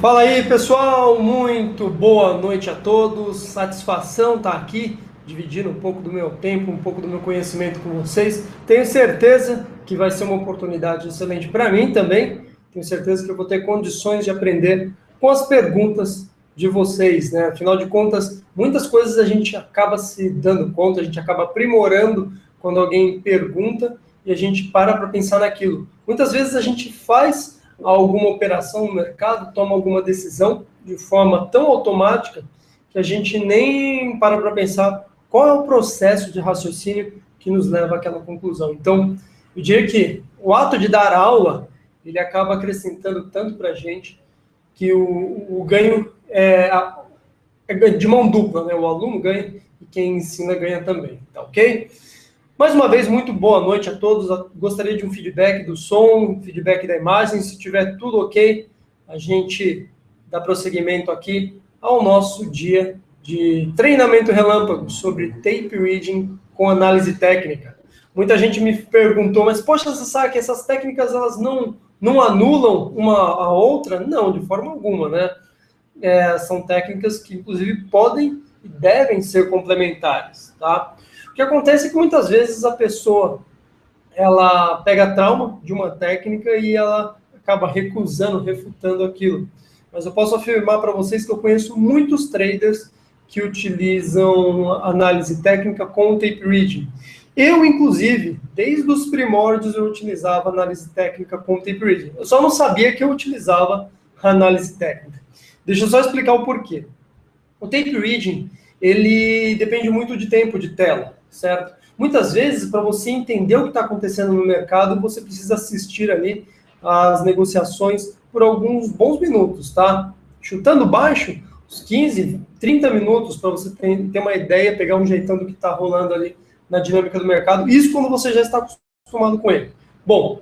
Fala aí, pessoal, muito boa noite a todos. Satisfação estar aqui, dividindo um pouco do meu tempo, um pouco do meu conhecimento com vocês. Tenho certeza que vai ser uma oportunidade excelente para mim também. Tenho certeza que eu vou ter condições de aprender com as perguntas de vocês, né? Afinal de contas, muitas coisas a gente acaba se dando conta, a gente acaba aprimorando quando alguém pergunta e a gente para pensar naquilo. Muitas vezes a gente faz alguma operação no mercado, toma alguma decisão de forma tão automática que a gente nem para pensar qual é o processo de raciocínio que nos leva àquela conclusão. Então, eu diria que o ato de dar aula, ele acaba acrescentando tanto para a gente que o ganho é de mão dupla, né? O aluno ganha e quem ensina ganha também, tá ok? Mais uma vez, muito boa noite a todos. Gostaria de um feedback do som, feedback da imagem. Se tiver tudo ok, a gente dá prosseguimento aqui ao nosso dia de treinamento relâmpago sobre tape reading com análise técnica. Muita gente me perguntou, mas poxa, você sabe que essas técnicas elas não anulam uma a outra? Não, de forma alguma, né? São técnicas que, inclusive, podem e devem ser complementares, tá? O que acontece é que muitas vezes a pessoa ela pega trauma de uma técnica e ela acaba recusando, refutando aquilo. Mas eu posso afirmar para vocês que eu conheço muitos traders que utilizam análise técnica com tape reading. Eu, inclusive, desde os primórdios eu utilizava análise técnica com tape reading. Eu só não sabia que eu utilizava análise técnica. Deixa eu só explicar o porquê. O tape reading, ele depende muito de tempo de tela, certo? Muitas vezes, para você entender o que está acontecendo no mercado, você precisa assistir ali às negociações por alguns bons minutos, tá? Chutando baixo, uns 15, 30 minutos para você ter uma ideia, pegar um jeitão do que está rolando ali na dinâmica do mercado. Isso quando você já está acostumado com ele. Bom,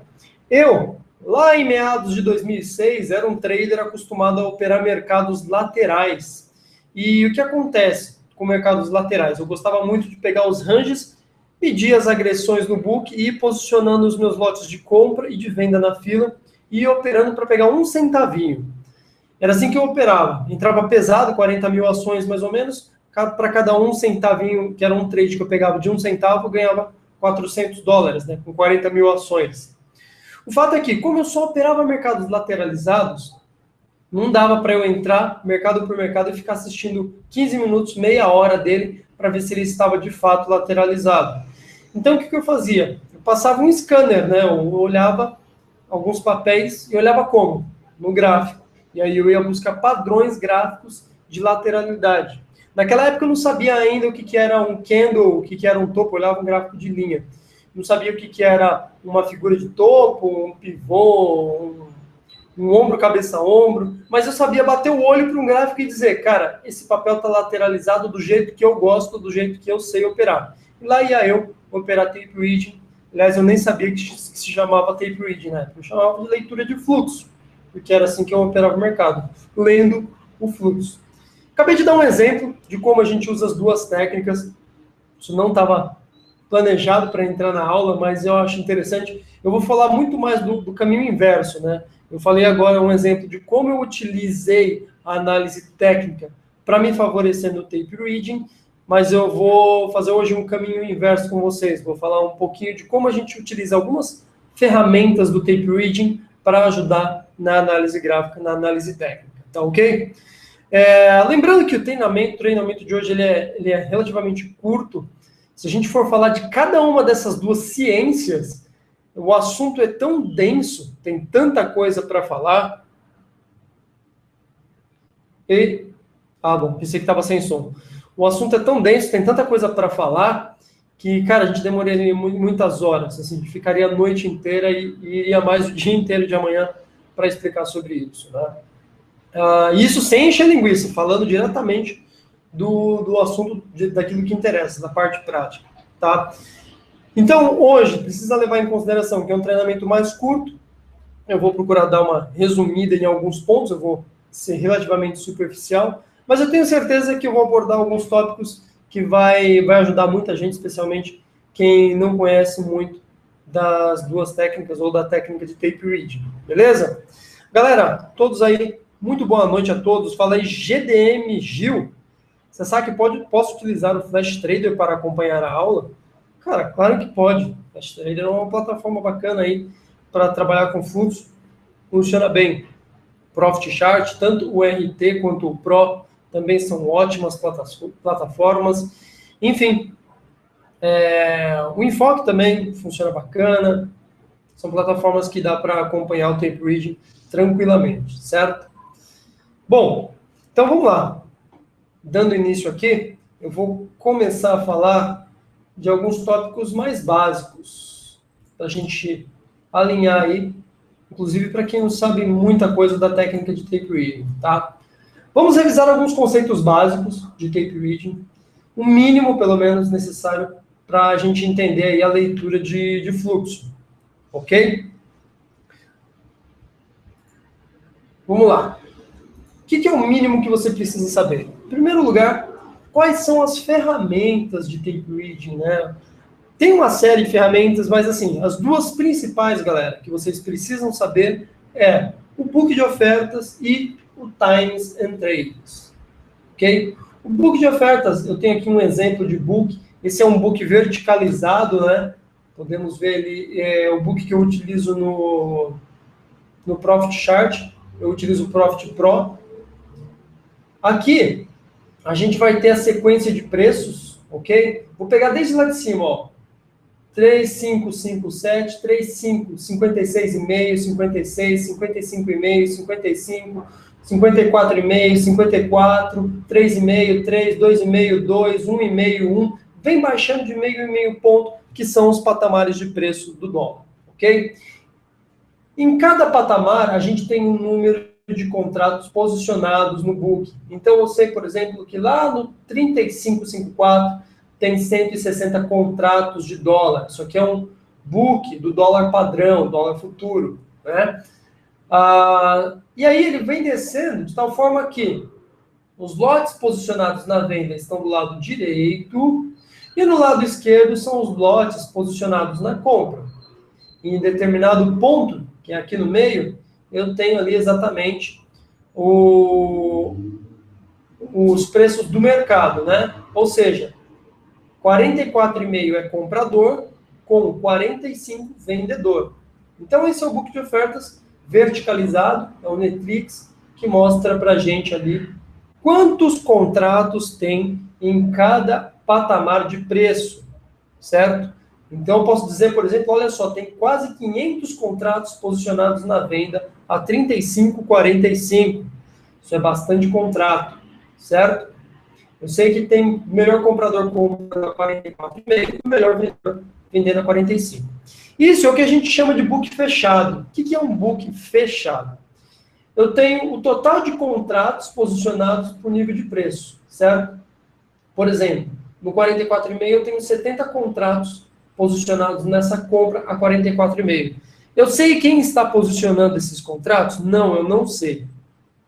eu, lá em meados de 2006, era um trader acostumado a operar mercados laterais. E o que acontece com mercados laterais? Eu gostava muito de pegar os ranges, pedir as agressões no book e ir posicionando os meus lotes de compra e de venda na fila e ir operando para pegar um centavinho. Era assim que eu operava. Entrava pesado, 40 mil ações mais ou menos, para cada um centavinho, que era um trade que eu pegava de um centavo, eu ganhava $400, né, com 40 mil ações. O fato é que, como eu só operava mercados lateralizados, não dava para eu entrar mercado por mercado e ficar assistindo 15 minutos, meia hora dele, para ver se ele estava de fato lateralizado. Então, o que eu fazia? Eu passava um scanner, né? Eu olhava alguns papéis e olhava como? No gráfico. E aí eu ia buscar padrões gráficos de lateralidade. Naquela época eu não sabia ainda o que era um candle, o que era um topo, eu olhava um gráfico de linha. Não sabia o que era uma figura de topo, um pivô, um ombro, cabeça, ombro, mas eu sabia bater o olho para um gráfico e dizer, cara, esse papel está lateralizado do jeito que eu gosto, do jeito que eu sei operar. E lá ia eu operar tape reading. Aliás, eu nem sabia que se chamava tape reading, né? Eu chamava de leitura de fluxo, porque era assim que eu operava o mercado, lendo o fluxo. Acabei de dar um exemplo de como a gente usa as duas técnicas. Isso não estava planejado para entrar na aula, mas eu acho interessante. Eu vou falar muito mais do caminho inverso, né? Eu falei agora um exemplo de como eu utilizei a análise técnica para me favorecer no tape reading, mas eu vou fazer hoje um caminho inverso com vocês. Vou falar um pouquinho de como a gente utiliza algumas ferramentas do tape reading para ajudar na análise gráfica, na análise técnica. Tá ok? Lembrando que o treinamento de hoje ele é relativamente curto. Se a gente for falar de cada uma dessas duas ciências, o assunto é tão denso, tem tanta coisa para falar. Bom, pensei que estava sem som. O assunto é tão denso, tem tanta coisa para falar, que, cara, a gente demoraria muitas horas. Assim, a gente ficaria a noite inteira e iria mais o dia inteiro de amanhã para explicar sobre isso. Né? Isso sem encher linguiça, falando diretamente do assunto, daquilo que interessa, da parte prática. Tá? Então, hoje, precisa levar em consideração que é um treinamento mais curto. Eu vou procurar dar uma resumida em alguns pontos, eu vou ser relativamente superficial, mas eu tenho certeza que eu vou abordar alguns tópicos que vai ajudar muita gente, especialmente quem não conhece muito das duas técnicas ou da técnica de tape reading, beleza? Galera, todos aí Muito boa noite a todos. Fala aí, GDM Gil. Você sabe que posso utilizar o Flash Trader para acompanhar a aula? Cara, claro que pode. O Flash Trader é uma plataforma bacana aí para trabalhar com fluxo. Funciona bem. Profit Chart, tanto o RT quanto o Pro também são ótimas plataformas. Enfim, o Enfoque também funciona bacana. São plataformas que dá para acompanhar o tape reading tranquilamente, certo? Bom, então vamos lá. Dando início aqui, eu vou começar a falar de alguns tópicos mais básicos para a gente alinhar aí, inclusive para quem não sabe muita coisa da técnica de tape reading, tá? Vamos revisar alguns conceitos básicos de tape reading, o mínimo, pelo menos, necessário para a gente entender aí a leitura de fluxo, ok? Vamos lá. O que é o mínimo que você precisa saber? Em primeiro lugar, quais são as ferramentas de tape reading, né? Tem uma série de ferramentas, mas assim, as duas principais, galera, que vocês precisam saber é o book de ofertas e o Times and Trades, ok? O book de ofertas, eu tenho aqui um exemplo de book. Esse é um book verticalizado, né? Podemos ver ele, o book que eu utilizo no Profit Chart. Eu utilizo o Profit Pro. Aqui, a gente vai ter a sequência de preços, ok? Vou pegar desde lá de cima, ó. 3557, 35, 56,5, 56, 55,5, 55, 54,5, 54, 3,5, 3, 2,5, 2, 1,5, 1. Vem baixando de meio e meio ponto, que são os patamares de preço do dólar, ok? Em cada patamar, a gente tem um número de contratos posicionados no book. Então, eu sei, por exemplo, que lá no 35,54 tem 160 contratos de dólar. Isso aqui é um book do dólar padrão, dólar futuro, né? E aí ele vem descendo de tal forma que os lotes posicionados na venda estão do lado direito e no lado esquerdo são os lotes posicionados na compra. Em determinado ponto, que é aqui no meio, eu tenho ali exatamente os preços do mercado, né? Ou seja, 44,5 é comprador, com 45 vendedor. Então, esse é o book de ofertas verticalizado, é o Netrix, que mostra para a gente ali quantos contratos tem em cada patamar de preço, certo? Então, eu posso dizer, por exemplo, olha só, tem quase 500 contratos posicionados na venda a 35,45. Isso é bastante contrato, certo? Eu sei que tem o melhor comprador comprando a 44,5 e o melhor vendedor vendendo a 45. Isso é o que a gente chama de book fechado. O que é um book fechado? Eu tenho o total de contratos posicionados por nível de preço, certo? Por exemplo, no 44,5 eu tenho 70 contratos posicionados nessa compra a 44,5. Eu sei quem está posicionando esses contratos? Não, eu não sei.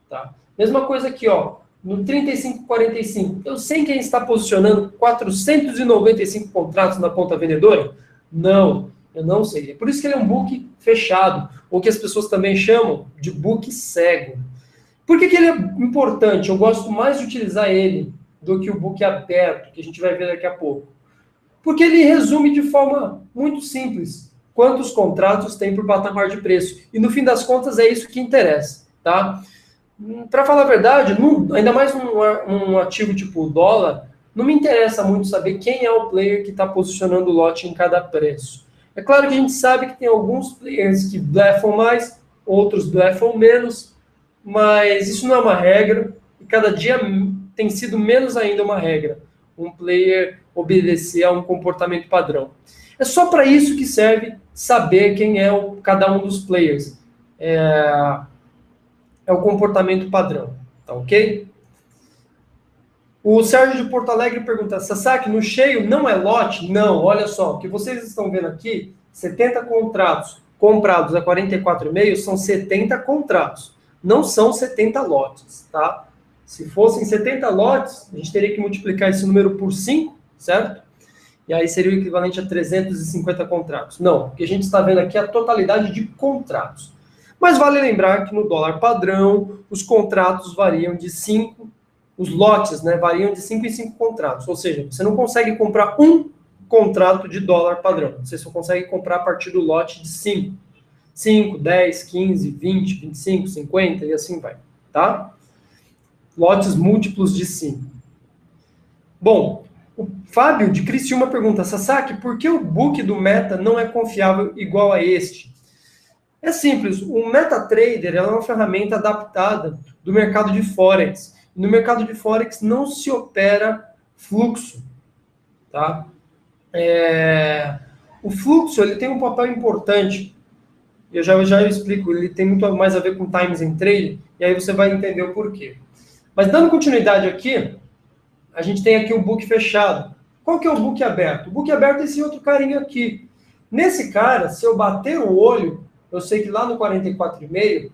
Tá? Mesma coisa aqui, ó, no 35,45. Eu sei quem está posicionando 495 contratos na ponta vendedora? Não, eu não sei. É por isso que ele é um book fechado, ou que as pessoas também chamam de book cego. Por que ele é importante? Eu gosto mais de utilizar ele do que o book aberto, que a gente vai ver daqui a pouco. Porque ele resume de forma muito simples quantos contratos tem por patamar de preço. E no fim das contas é isso que interessa, tá? Para falar a verdade, ainda mais um ativo tipo o dólar, não me interessa muito saber quem é o player que está posicionando o lote em cada preço. É claro que a gente sabe que tem alguns players que blefam mais, outros blefam menos, mas isso não é uma regra, e cada dia tem sido menos ainda uma regra. Um player obedecer a um comportamento padrão. É só para isso que serve saber quem é cada um dos players. É o comportamento padrão, tá ok? O Sérgio de Porto Alegre pergunta, Sasaki, no cheio não é lote? Não, olha só, o que vocês estão vendo aqui, 70 contratos comprados a 44,5 são 70 contratos, não são 70 lotes, tá? Se fossem 70 lotes, a gente teria que multiplicar esse número por 5, certo? E aí seria o equivalente a 350 contratos. Não, o que a gente está vendo aqui é a totalidade de contratos. Mas vale lembrar que no dólar padrão, os contratos variam de 5, os lotes, né, variam de 5 em 5 contratos. Ou seja, você não consegue comprar um contrato de dólar padrão. Você só consegue comprar a partir do lote de 5. 5, 10, 15, 20, 25, 50 e assim vai, tá? Lotes múltiplos de 5. Bom, o Fábio de Criciúma pergunta, Sasaki, por que o book do Meta não é confiável igual a este? É simples, o MetaTrader é uma ferramenta adaptada do mercado de Forex. No mercado de Forex não se opera fluxo, tá? O fluxo ele tem um papel importante. Eu já explico, ele tem muito mais a ver com times em trade, e aí você vai entender o porquê. Mas dando continuidade aqui, a gente tem aqui o book fechado. Qual que é o book aberto? O book aberto é esse outro carinha aqui. Nesse cara, se eu bater o olho, eu sei que lá no 44,5,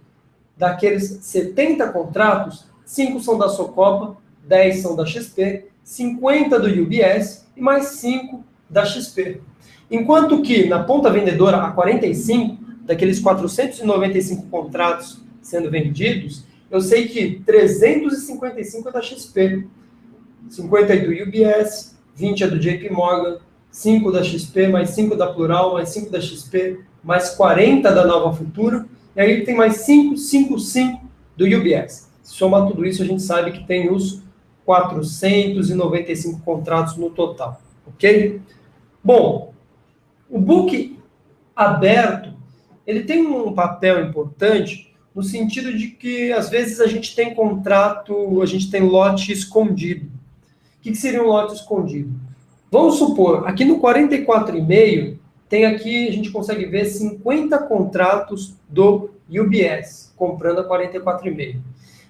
daqueles 70 contratos, 5 são da Socopa, 10 são da XP, 50 do UBS e mais 5 da XP. Enquanto que na ponta vendedora, a 45, daqueles 495 contratos sendo vendidos, eu sei que 355 é da XP, 50 é do UBS, 20 é do JP Morgan, 5 da XP, mais 5 da Plural, mais 5 da XP, mais 40 da Nova Futura, e aí tem mais 5, 5, 5 do UBS. Se somar tudo isso, a gente sabe que tem os 495 contratos no total, ok? Bom, o book aberto, ele tem um papel importante no sentido de que, às vezes, a gente tem contrato, a gente tem lote escondido. O que seria um lote escondido? Vamos supor, aqui no 44,5, tem aqui, a gente consegue ver 50 contratos do UBS, comprando a 44,5.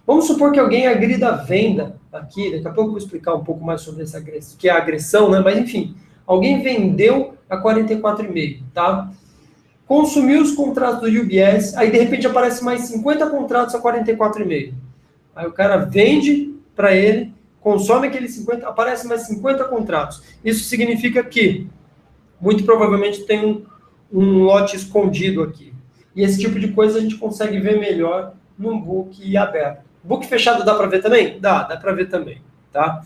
Vamos supor que alguém agrida a venda aqui, daqui a pouco eu vou explicar um pouco mais sobre essa agressão, que é a agressão, né? Mas enfim, alguém vendeu a 44,5, tá? Consumiu os contratos do UBS, aí de repente aparece mais 50 contratos a 44,5. Aí o cara vende para ele, consome aqueles 50, aparece mais 50 contratos. Isso significa que, muito provavelmente, tem um lote escondido aqui. E esse tipo de coisa a gente consegue ver melhor num book aberto. Book fechado dá para ver também? Dá para ver também, tá?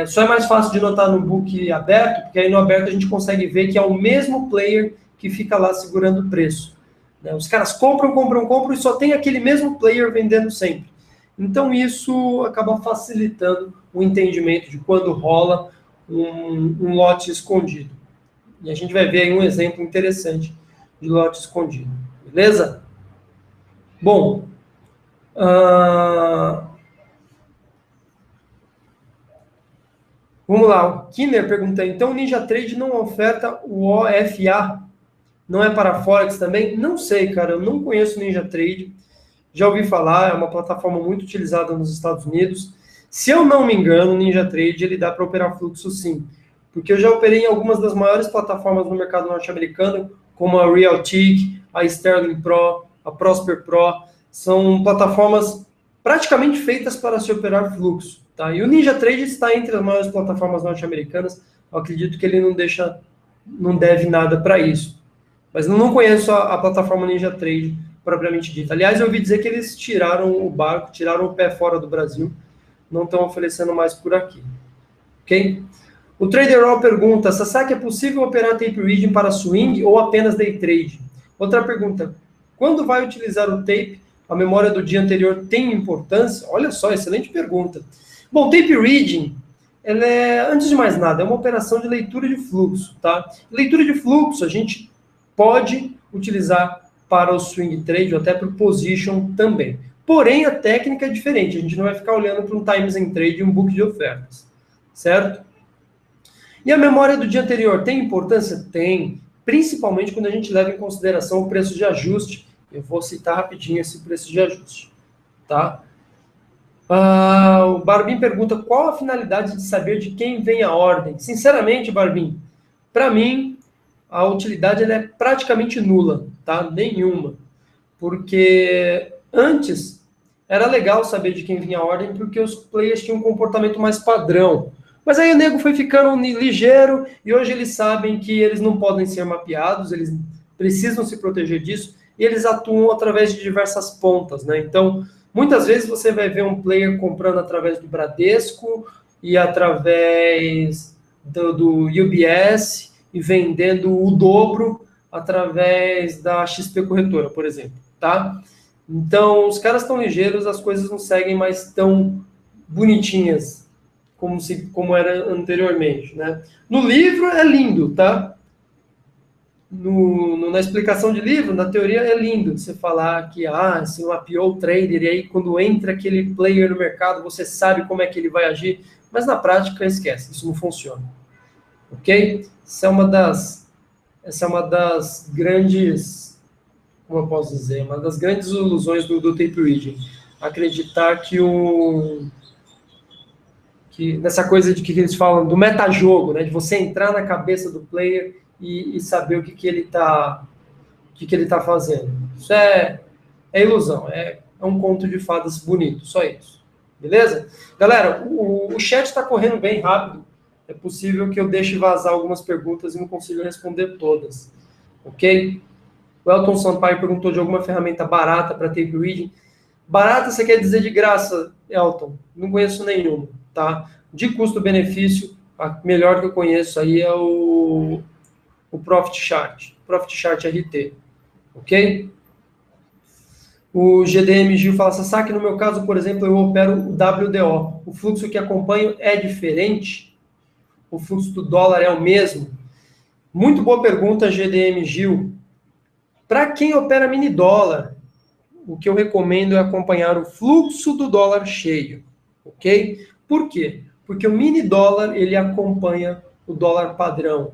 Só é mais fácil de notar no book aberto, porque aí no aberto a gente consegue ver que é o mesmo player que fica lá segurando o preço. Né? Os caras compram e só tem aquele mesmo player vendendo sempre. Então isso acaba facilitando o entendimento de quando rola um lote escondido. E a gente vai ver aí um exemplo interessante de lote escondido. Beleza? Bom, vamos lá. O Kinner pergunta, então o NinjaTrade não oferta o OFA? Não é para Forex também? Não sei, cara. Eu não conheço o NinjaTrade. Já ouvi falar, é uma plataforma muito utilizada nos Estados Unidos. Se eu não me engano, o NinjaTrade ele dá para operar fluxo sim. Porque eu já operei em algumas das maiores plataformas no mercado norte-americano, como a Realtic, a Sterling Pro, a Prosper Pro. São plataformas praticamente feitas para se operar fluxo. Tá? E o NinjaTrade está entre as maiores plataformas norte-americanas. Eu acredito que ele não deve nada para isso. Mas eu não conheço a plataforma NinjaTrade propriamente dita. Aliás, eu ouvi dizer que eles tiraram o barco, tiraram o pé fora do Brasil, não estão oferecendo mais por aqui. Ok? O TraderAll pergunta, Sasaki, é possível operar tape reading para swing ou apenas day trade? Outra pergunta, quando vai utilizar o tape, a memória do dia anterior tem importância? Olha só, excelente pergunta. Bom, tape reading, ela antes de mais nada, é uma operação de leitura de fluxo, tá? Leitura de fluxo, a gente pode utilizar para o swing trade ou até para o position também. Porém, a técnica é diferente. A gente não vai ficar olhando para um times and trade e um book de ofertas, certo? E a memória do dia anterior tem importância? Tem, principalmente quando a gente leva em consideração o preço de ajuste. Eu vou citar rapidinho esse preço de ajuste, tá? O Barbim pergunta qual a finalidade de saber de quem vem a ordem. Sinceramente, Barbim, para mim, a utilidade ela é praticamente nula, tá? Nenhuma. Porque antes era legal saber de quem vinha a ordem, porque os players tinham um comportamento mais padrão. Mas aí o nego foi ficando ligeiro e hoje eles sabem que eles não podem ser mapeados, eles precisam se proteger disso. e eles atuam através de diversas pontas, né? Então, muitas vezes você vai ver um player comprando através do Bradesco e através do UBS e vendendo o dobro através da XP Corretora, por exemplo, tá? Então, os caras estão ligeiros, as coisas não seguem mais tão bonitinhas como era anteriormente, né? No livro é lindo, tá? Na explicação de livro, na teoria é lindo você falar que se um IPO trader, e aí quando entra aquele player no mercado, você sabe como é que ele vai agir, mas na prática esquece, isso não funciona. Ok? Essa é uma das grandes, como eu posso dizer, uma das grandes ilusões do tape reading. Acreditar que nessa coisa de que eles falam do metajogo, né, de você entrar na cabeça do player e saber o que ele está fazendo. Isso é ilusão, é um conto de fadas bonito, só isso. Beleza? Galera, o chat está correndo bem rápido. É possível que eu deixe vazar algumas perguntas e não consiga responder todas. Ok? O Elton Sampaio perguntou de alguma ferramenta barata para tape reading. Barata você quer dizer de graça, Elton? Não conheço nenhuma, tá? De custo-benefício, a melhor que eu conheço aí é o Profit Chart RT, ok? O GDM Gil fala, Sasaki, no meu caso, por exemplo, eu opero o WDO. O fluxo que acompanho é diferente? O fluxo do dólar é o mesmo? Muito boa pergunta, GDM Gil. Para quem opera mini dólar, o que eu recomendo é acompanhar o fluxo do dólar cheio, ok? Por quê? Porque o mini dólar, ele acompanha o dólar padrão.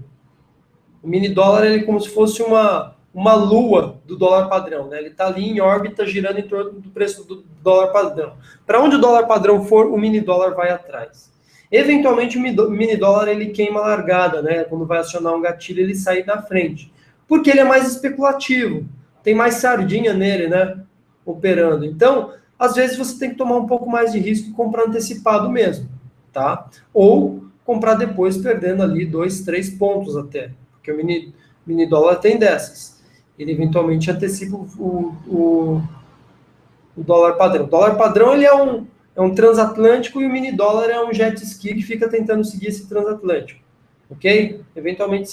O mini dólar, ele é como se fosse uma lua do dólar padrão, né? Ele está ali em órbita, girando em torno do preço do dólar padrão. Para onde o dólar padrão for, o mini dólar vai atrás. Eventualmente, o mini dólar, ele queima a largada, né? Quando vai acionar um gatilho, ele sai da frente. Porque ele é mais especulativo. Tem mais sardinha nele, né? Operando. Então, às vezes, você tem que tomar um pouco mais de risco e comprar antecipado mesmo, tá? Ou comprar depois, perdendo ali 2, 3 pontos até. Porque o mini dólar tem dessas. Ele eventualmente antecipa o dólar padrão. O dólar padrão, ele é um transatlântico e o mini dólar é um jet ski que fica tentando seguir esse transatlântico. Ok? Eventualmente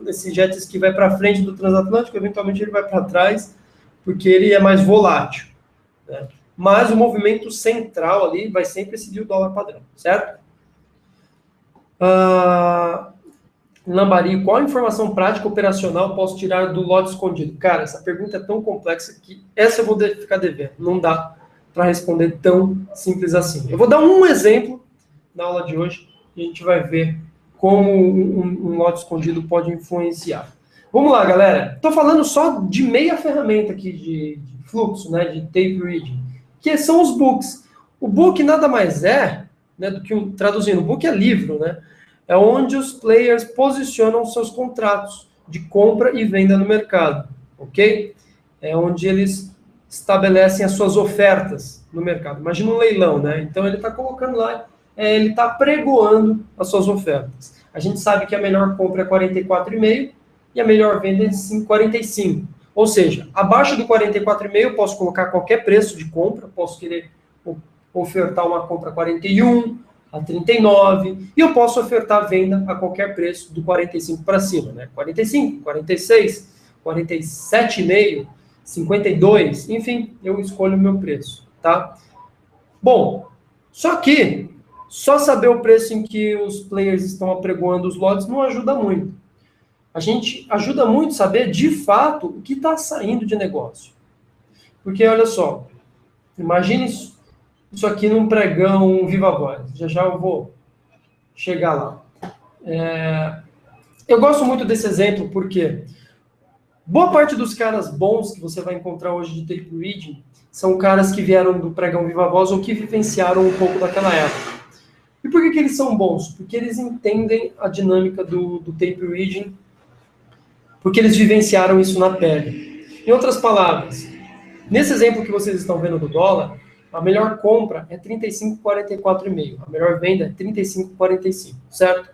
esse jet ski vai para frente do transatlântico, eventualmente ele vai para trás, porque ele é mais volátil, né? Mas o movimento central ali vai sempre seguir o dólar padrão, certo? Lambari, qual informação prática operacional posso tirar do lote escondido? Cara, essa pergunta é tão complexa que essa eu vou ficar devendo. Não dá para responder tão simples assim. Eu vou dar um exemplo na aula de hoje e a gente vai ver como um lote escondido pode influenciar. Vamos lá, galera. Estou falando só de meia ferramenta aqui de fluxo, né, de tape reading, que são os books. O book nada mais é, né, do que traduzindo, o book é livro, né? É onde os players posicionam seus contratos de compra e venda no mercado, ok? É onde eles estabelecem as suas ofertas no mercado. Imagina um leilão, né? Então ele está colocando lá, ele está pregoando as suas ofertas. A gente sabe que a melhor compra é 44,5 e a melhor venda é 45. Ou seja, abaixo do 44,5 eu posso colocar qualquer preço de compra, posso querer ofertar uma compra a 41, a 39, e eu posso ofertar a venda a qualquer preço do 45 para cima, né? 45, 46, 47,5, 52, enfim, eu escolho o meu preço, tá? Bom, só que só saber o preço em que os players estão apregoando os lotes não ajuda muito. A gente ajuda muito saber, de fato, o que está saindo de negócio. Porque, olha só, imagine isso aqui num pregão Viva Voz. Já eu vou chegar lá. Eu gosto muito desse exemplo porque boa parte dos caras bons que você vai encontrar hoje de tape reading são caras que vieram do pregão Viva Voz ou que vivenciaram um pouco daquela época. E por que eles são bons? Porque eles entendem a dinâmica do tape reading, porque eles vivenciaram isso na pele. Em outras palavras, nesse exemplo que vocês estão vendo do dólar, a melhor compra é 35,44,5. A melhor venda é 35,45, certo?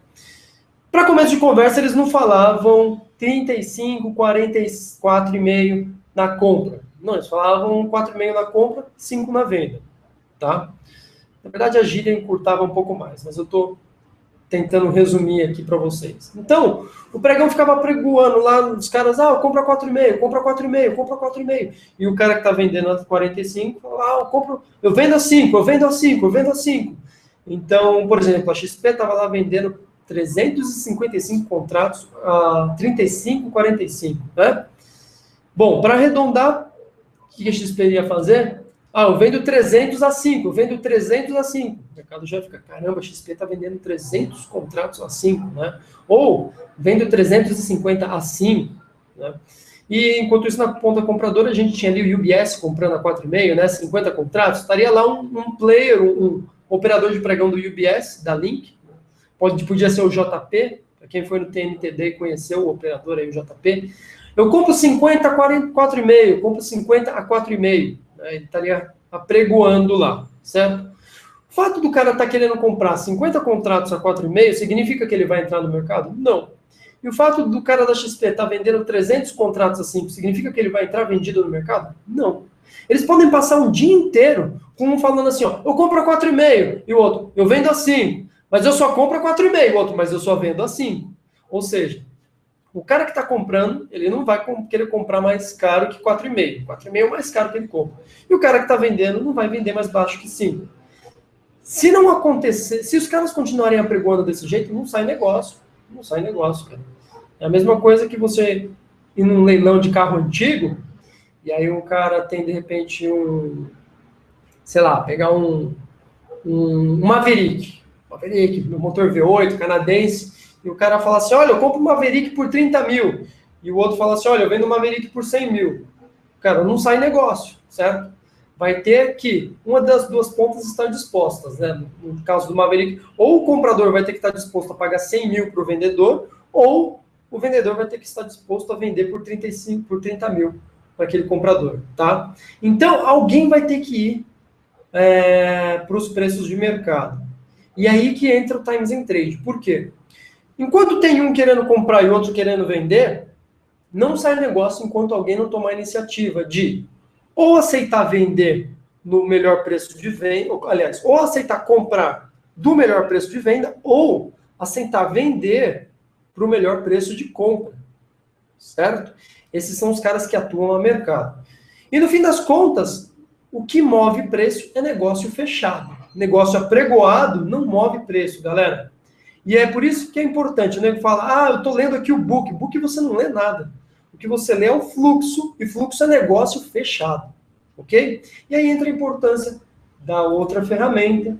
Para começo de conversa, eles não falavam 35,44,5. na compra. Não, eles falavam 4,5 na compra, 5 na venda, tá? Na verdade, a gíria encurtava um pouco mais, mas eu estou tentando resumir aqui para vocês. Então, o pregão ficava pregoando lá, os caras, compra 4,5, compra 4,5, compra 4,5. E o cara que está vendendo a 45, fala, eu vendo a 5, eu vendo a 5, eu vendo a 5. Então, por exemplo, a XP estava lá vendendo 355 contratos a 35,45, né? Bom, para arredondar, o que a XP ia fazer? Eu vendo 300 a 5, eu vendo 300 a 5. O mercado já fica, caramba, a XP está vendendo 300 contratos a 5, né? Ou vendo 350 a 5, né? E enquanto isso, na ponta compradora, a gente tinha ali o UBS comprando a 4,5, né? 50 contratos. Estaria lá um player, um operador de pregão do UBS, da Link. Podia ser o JP, para quem foi no TNTD e conheceu o operador aí, o JP. Eu compro 50 a 4,5, compro 50 a 4,5. Ele estaria apregoando lá, certo? O fato do cara estar querendo comprar 50 contratos a 4,5 significa que ele vai entrar no mercado? Não. E o fato do cara da XP estar vendendo 300 contratos a 5 significa que ele vai entrar vendido no mercado? Não. Eles podem passar um dia inteiro com um falando assim, eu compro a 4,5, e o outro, eu vendo a 5, mas eu só compro a 4,5, o outro, mas eu só vendo a 5. Ou seja, o cara que está comprando, ele não vai querer comprar mais caro que 4,5. 4,5 é o mais caro que ele compra. E o cara que está vendendo não vai vender mais baixo que 5. Se não acontecer, se os caras continuarem apregoando desse jeito, não sai negócio. Não sai negócio, cara. É a mesma coisa que você ir num leilão de carro antigo, e aí o cara tem, de repente, pegar um Maverick, motor V8, canadense, e o cara fala assim, olha, eu compro um Maverick por 30 mil. E o outro fala assim, olha, eu vendo um Maverick por 100 mil. Cara, não sai negócio, certo? Vai ter que uma das duas pontas estar dispostas, né? No caso do Maverick, ou o comprador vai ter que estar disposto a pagar 100 mil para o vendedor, ou o vendedor vai ter que estar disposto a vender por 30 mil para aquele comprador, tá? Então, alguém vai ter que ir para os preços de mercado. E aí que entra o Times and Trade. Por quê? Enquanto tem um querendo comprar e outro querendo vender, não sai negócio enquanto alguém não tomar a iniciativa de ou aceitar vender no melhor preço de venda, aliás, ou aceitar comprar do melhor preço de venda, ou aceitar vender para o melhor preço de compra, certo? Esses são os caras que atuam no mercado. E no fim das contas, o que move preço é negócio fechado. Negócio apregoado não move preço, galera. E é por isso que é importante, o nego fala, eu estou lendo aqui o book. Book você não lê nada. O que você lê é o fluxo, e fluxo é negócio fechado, ok? E aí entra a importância da outra ferramenta,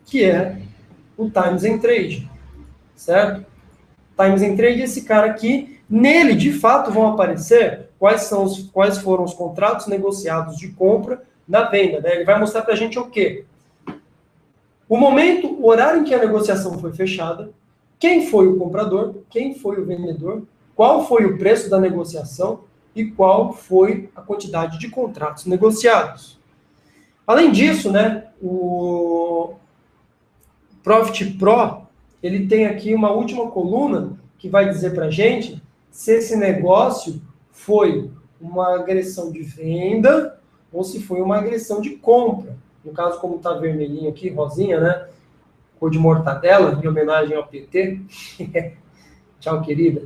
que é o Times and Trade, certo? Times and Trade é esse cara aqui, nele, de fato, vão aparecer quais foram os contratos negociados de compra na venda, né? Ele vai mostrar para a gente o quê? O momento, o horário em que a negociação foi fechada, quem foi o comprador, quem foi o vendedor, qual foi o preço da negociação e qual foi a quantidade de contratos negociados. Além disso, né, o Profit Pro, ele tem aqui uma última coluna que vai dizer para a gente se esse negócio foi uma agressão de venda ou se foi uma agressão de compra. No caso, como está vermelhinho aqui, rosinha, né? Cor de mortadela, em homenagem ao PT. Tchau, querida.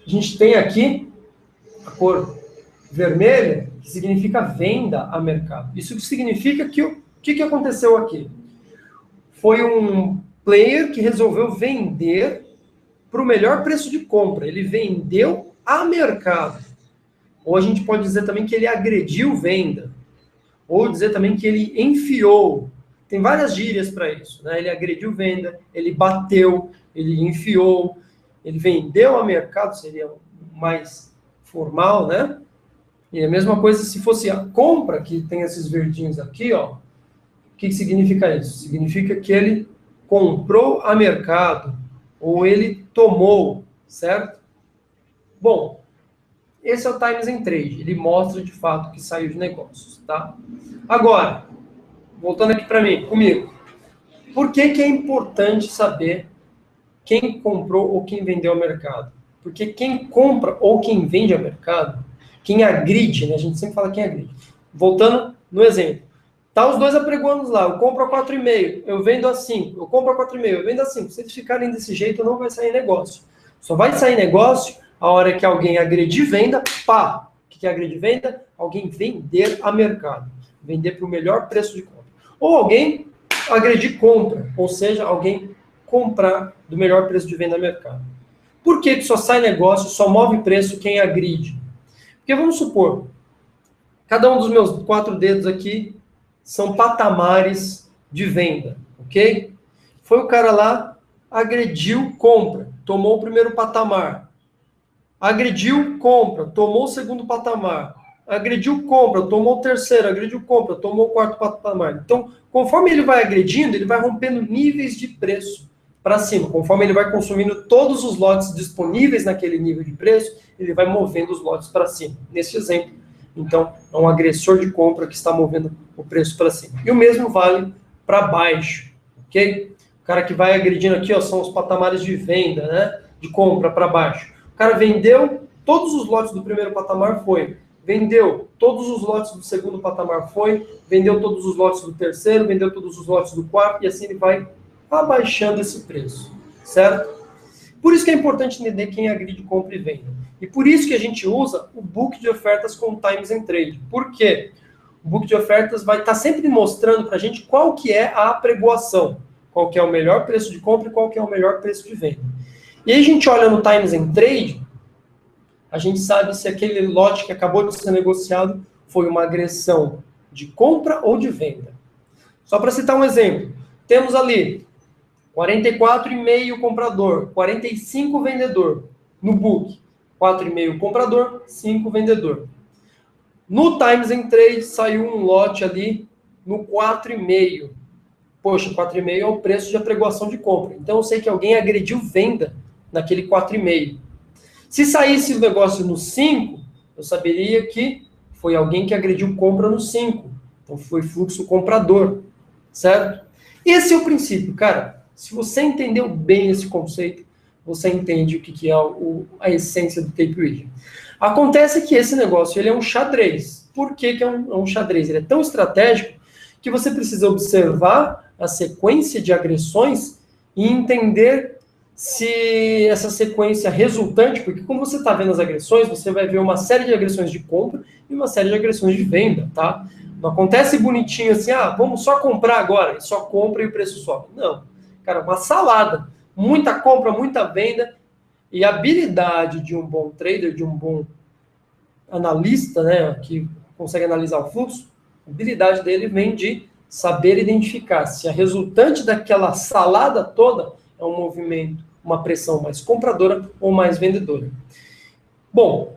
A gente tem aqui a cor vermelha, que significa venda a mercado. Isso significa que o que aconteceu aqui? Foi um player que resolveu vender para o melhor preço de compra. Ele vendeu a mercado. Ou a gente pode dizer também que ele agrediu venda. Ou dizer também que ele enfiou. Tem várias gírias para isso, né? Ele agrediu venda, ele bateu, ele enfiou, ele vendeu a mercado, seria mais formal, né? E a mesma coisa se fosse a compra, que tem esses verdinhos aqui, ó. O que significa isso? Significa que ele comprou a mercado, ou ele tomou, certo? Bom, esse é o Times and Trade. Ele mostra, de fato, que saiu de negócios, tá? Agora, voltando aqui para mim, comigo. Por que é importante saber quem comprou ou quem vendeu ao mercado? Porque quem compra ou quem vende ao mercado quem agride, né? A gente sempre fala quem agride. Voltando no exemplo. Tá os dois apregoando lá, eu compro a 4,5, eu vendo a 5, eu compro a 4,5, eu vendo a 5. Se eles ficarem desse jeito, não vai sair negócio. Só vai sair negócio a hora que alguém agredir venda, pá! O que é agredir venda? Alguém vender a mercado. Vender para o melhor preço de compra. Ou alguém agredir compra, ou seja, alguém comprar do melhor preço de venda a mercado. Por que só sai negócio, só move preço quem agride? Porque vamos supor, cada um dos meus 4 dedos aqui são patamares de venda, ok? Foi o cara lá, agrediu, compra, tomou o primeiro patamar. Agrediu, compra, tomou o segundo patamar. Agrediu, compra, tomou o terceiro. Agrediu, compra, tomou o quarto patamar. Então, conforme ele vai agredindo, ele vai rompendo níveis de preço para cima. Conforme ele vai consumindo todos os lotes disponíveis naquele nível de preço, ele vai movendo os lotes para cima. Nesse exemplo, então, é um agressor de compra que está movendo o preço para cima. E o mesmo vale para baixo, ok? O cara que vai agredindo aqui, ó, são os patamares de venda, né? De compra para baixo. O cara vendeu todos os lotes do primeiro patamar, foi. Vendeu todos os lotes do segundo patamar, foi. Vendeu todos os lotes do terceiro, vendeu todos os lotes do quarto, e assim ele vai abaixando esse preço, certo? Por isso que é importante entender quem agride compra e venda. E por isso que a gente usa o book de ofertas com Times and Trade. Por quê? O book de ofertas vai estar sempre mostrando para a gente qual que é a apregoação, qual que é o melhor preço de compra e qual que é o melhor preço de venda. E aí a gente olha no Times and Trade, a gente sabe se aquele lote que acabou de ser negociado foi uma agressão de compra ou de venda. Só para citar um exemplo, temos ali 44,5 comprador, 45 vendedor no book, 4,5 comprador, 5 vendedor. No Times and Trade saiu um lote ali no 4,5. Poxa, 4,5 é o preço de apregoação de compra. Então eu sei que alguém agrediu venda naquele 4,5. Se saísse o negócio no 5, eu saberia que foi alguém que agrediu compra no 5. Então foi fluxo comprador, certo? Esse é o princípio, cara. Se você entendeu bem esse conceito, você entende o que é a essência do tape reading. Acontece que esse negócio ele é um xadrez. Por que é um xadrez? Ele é tão estratégico que você precisa observar a sequência de agressões e entender se essa sequência resultante, porque quando você está vendo as agressões, você vai ver uma série de agressões de compra e uma série de agressões de venda, tá? Não acontece bonitinho assim, vamos só comprar agora, e só compra e o preço sobe. Não. Cara, uma salada. Muita compra, muita venda. E a habilidade de um bom trader, de um bom analista, né, que consegue analisar o fluxo, a habilidade dele vem de saber identificar se a resultante daquela salada toda é um movimento, uma pressão mais compradora ou mais vendedora. Bom,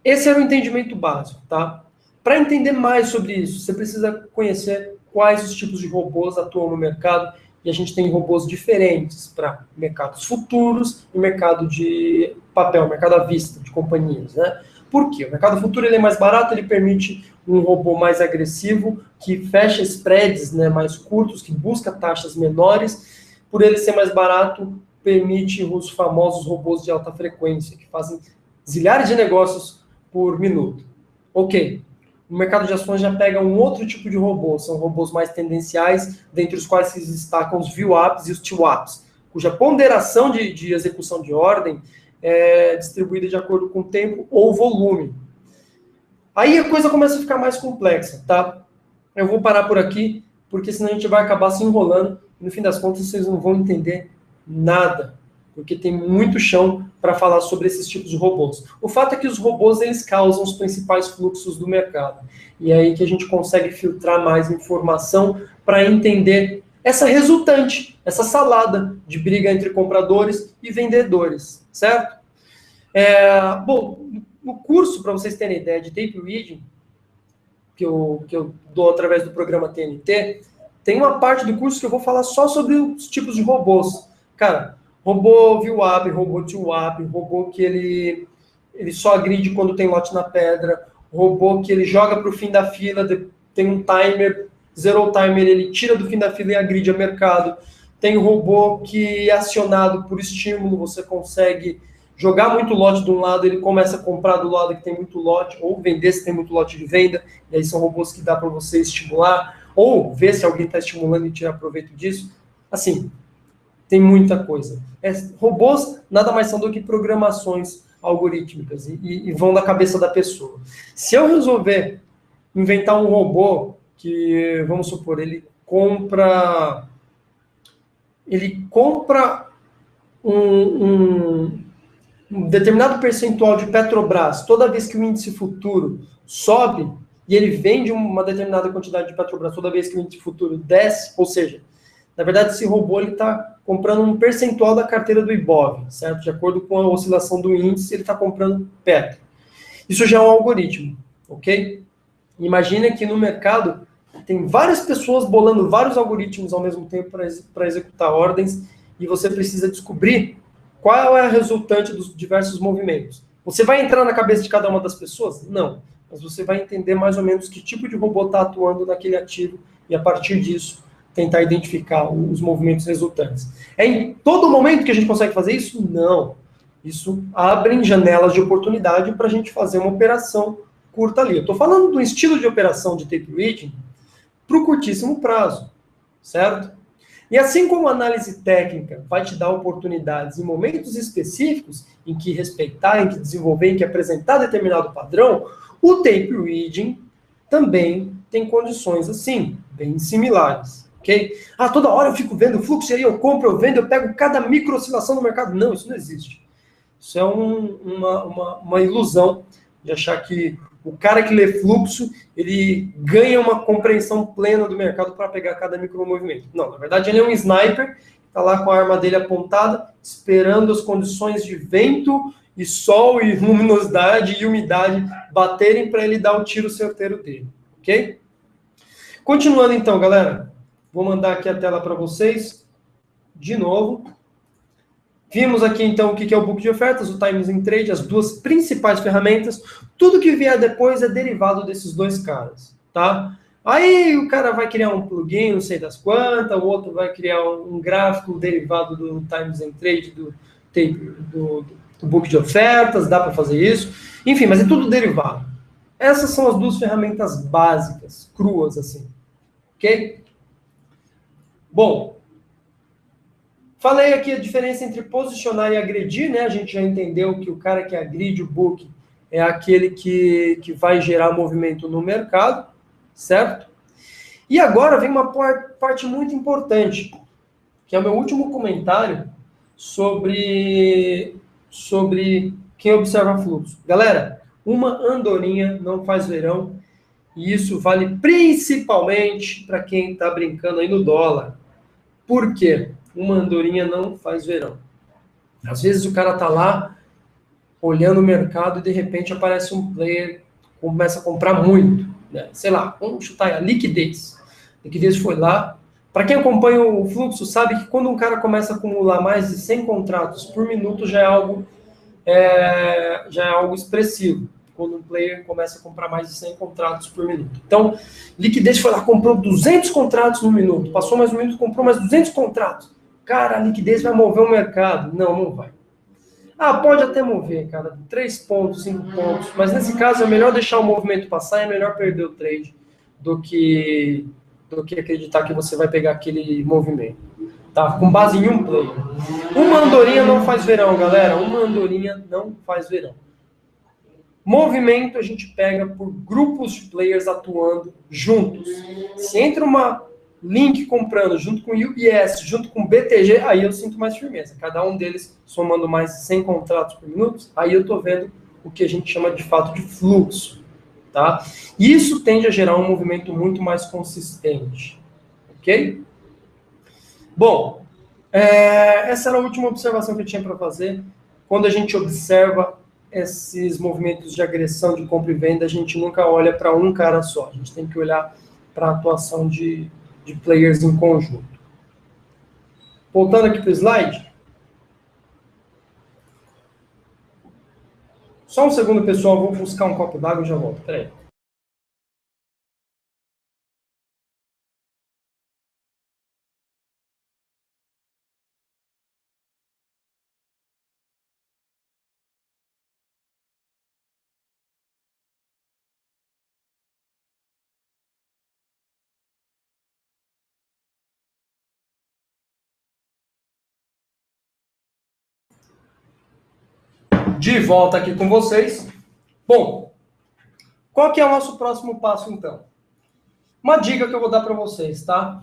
esse é o entendimento básico, tá? Para entender mais sobre isso, você precisa conhecer quais os tipos de robôs atuam no mercado, e a gente tem robôs diferentes para mercados futuros e mercado de papel, mercado à vista de companhias, né? Por quê? O mercado futuro ele é mais barato, ele permite um robô mais agressivo, que fecha spreads, né, mais curtos, que busca taxas menores. Por ele ser mais barato, permite os famosos robôs de alta frequência, que fazem zilhares de negócios por minuto. Ok. O mercado de ações já pega um outro tipo de robô, são robôs mais tendenciais, dentre os quais se destacam os VWAPs e os TWAPs, cuja ponderação de execução de ordem é distribuída de acordo com o tempo ou volume. Aí a coisa começa a ficar mais complexa, tá? Eu vou parar por aqui, porque senão a gente vai acabar se enrolando, e no fim das contas vocês não vão entender nada, porque tem muito chão para falar sobre esses tipos de robôs. O fato é que os robôs eles causam os principais fluxos do mercado. E é aí que a gente consegue filtrar mais informação para entender essa resultante, essa salada de briga entre compradores e vendedores, certo? Bom, no curso, para vocês terem ideia de tape reading, que eu dou através do programa TNT, tem uma parte do curso que eu vou falar só sobre os tipos de robôs. Cara, robô VWAP, robô TWAP, robô que ele só agride quando tem lote na pedra, robô que ele joga para o fim da fila, tem um timer, zerou o timer, ele tira do fim da fila e agride o mercado. Tem robô que é acionado por estímulo, você consegue jogar muito lote de um lado, ele começa a comprar do lado que tem muito lote, ou vender se tem muito lote de venda, e aí são robôs que dá para você estimular, ou ver se alguém está estimulando e tirar proveito disso. Assim, tem muita coisa. Robôs nada mais são do que programações algorítmicas e vão da cabeça da pessoa. Se eu resolver inventar um robô que, vamos supor, ele compra um determinado percentual de Petrobras toda vez que o índice futuro sobe e ele vende uma determinada quantidade de Petrobras toda vez que o índice futuro desce, ou seja, na verdade esse robô está comprando um percentual da carteira do Ibov, certo? De acordo com a oscilação do índice, ele está comprando Petro. Isso já é um algoritmo, ok? Imagina que no mercado tem várias pessoas bolando vários algoritmos ao mesmo tempo para executar ordens e você precisa descobrir qual é a resultante dos diversos movimentos. Você vai entrar na cabeça de cada uma das pessoas? Não. Mas você vai entender mais ou menos que tipo de robô está atuando naquele ativo e, a partir disso, tentar identificar os movimentos resultantes. É em todo momento que a gente consegue fazer isso? Não. Isso abre janelas de oportunidade para a gente fazer uma operação curta ali. Eu estou falando do estilo de operação de tape reading para o curtíssimo prazo, certo? E assim como a análise técnica vai te dar oportunidades em momentos específicos em que respeitar, em que desenvolver, em que apresentar determinado padrão, o tape reading também tem condições assim, bem similares. Ok? Ah, toda hora eu fico vendo o fluxo e aí eu compro, eu vendo, eu pego cada micro oscilação no mercado. Não, isso não existe. Isso é uma ilusão de achar que o cara que lê fluxo, ele ganha uma compreensão plena do mercado para pegar cada micromovimento. Não, na verdade ele é um sniper, está lá com a arma dele apontada, esperando as condições de vento e sol e luminosidade e umidade baterem para ele dar o tiro certeiro dele, ok? Continuando então, galera, vou mandar aqui a tela para vocês, de novo. Vimos aqui, então, o que é o book de ofertas, o Times in Trade, as duas principais ferramentas. Tudo que vier depois é derivado desses dois caras, tá? Aí o cara vai criar um plugin, não sei das quantas, o outro vai criar um gráfico derivado do Times in Trade, do book de ofertas, dá para fazer isso. Enfim, mas é tudo derivado. Essas são as duas ferramentas básicas, cruas, assim. Ok? Bom, falei aqui a diferença entre posicionar e agredir, né? A gente já entendeu que o cara que agride o book é aquele que vai gerar movimento no mercado, certo? E agora vem uma parte muito importante, que é o meu último comentário sobre quem observa fluxo. Galera, uma andorinha não faz verão, e isso vale principalmente para quem está brincando aí no dólar. Por quê? Uma andorinha não faz verão. Às vezes o cara tá lá olhando o mercado e de repente aparece um player começa a comprar muito, né? Sei lá, vamos chutar aí, a liquidez. A liquidez foi lá. Para quem acompanha o fluxo sabe que quando um cara começa a acumular mais de 100 contratos por minuto já é algo expressivo. Quando um player começa a comprar mais de 100 contratos por minuto. Então, liquidez foi lá, comprou 200 contratos no minuto, passou mais um minuto, comprou mais 200 contratos. Cara, a liquidez vai mover o mercado. Não, não vai. Ah, pode até mover, cara, 3 pontos, 5 pontos, mas nesse caso é melhor deixar o movimento passar, é melhor perder o trade do que, do que acreditar que você vai pegar aquele movimento. Tá? Com base em um player. Uma andorinha não faz verão, galera. Uma andorinha não faz verão. Movimento a gente pega por grupos de players atuando juntos. Se entra uma Link comprando junto com o UBS, junto com o BTG, aí eu sinto mais firmeza. Cada um deles somando mais de 100 contratos por minuto, aí eu estou vendo o que a gente chama de fato de fluxo. Tá? Isso tende a gerar um movimento muito mais consistente. Ok? Bom, essa era a última observação que eu tinha para fazer. Quando a gente observa esses movimentos de agressão de compra e venda, a gente nunca olha para um cara só. A gente tem que olhar para a atuação de players em conjunto. Voltando aqui para o slide. Só um segundo, pessoal. Vou buscar um copo d'água e já volto. Espera aí. De volta aqui com vocês. Bom, qual que é o nosso próximo passo, então? Uma dica que eu vou dar para vocês, tá?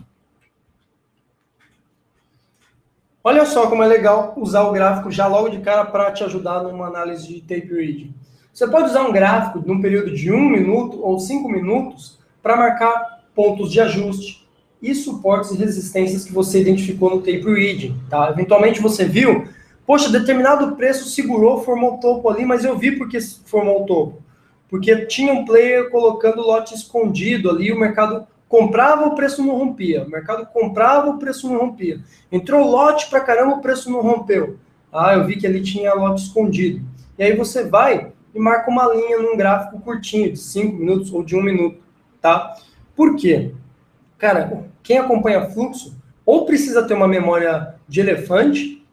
Olha só como é legal usar o gráfico já logo de cara para te ajudar numa análise de tape reading. Você pode usar um gráfico num período de 1 minuto ou 5 minutos para marcar pontos de ajuste e suportes e resistências que você identificou no tape reading, tá? Eventualmente você viu, poxa, determinado preço segurou, formou topo ali, mas eu vi porque formou o topo. Porque tinha um player colocando lote escondido ali, o mercado comprava, o preço não rompia. O mercado comprava, o preço não rompia. Entrou lote pra caramba, o preço não rompeu. Ah, eu vi que ali tinha lote escondido. E aí você vai e marca uma linha num gráfico curtinho, de 5 minutos ou de 1 minuto, tá? Por quê? Cara, quem acompanha fluxo ou precisa ter uma memória de elefante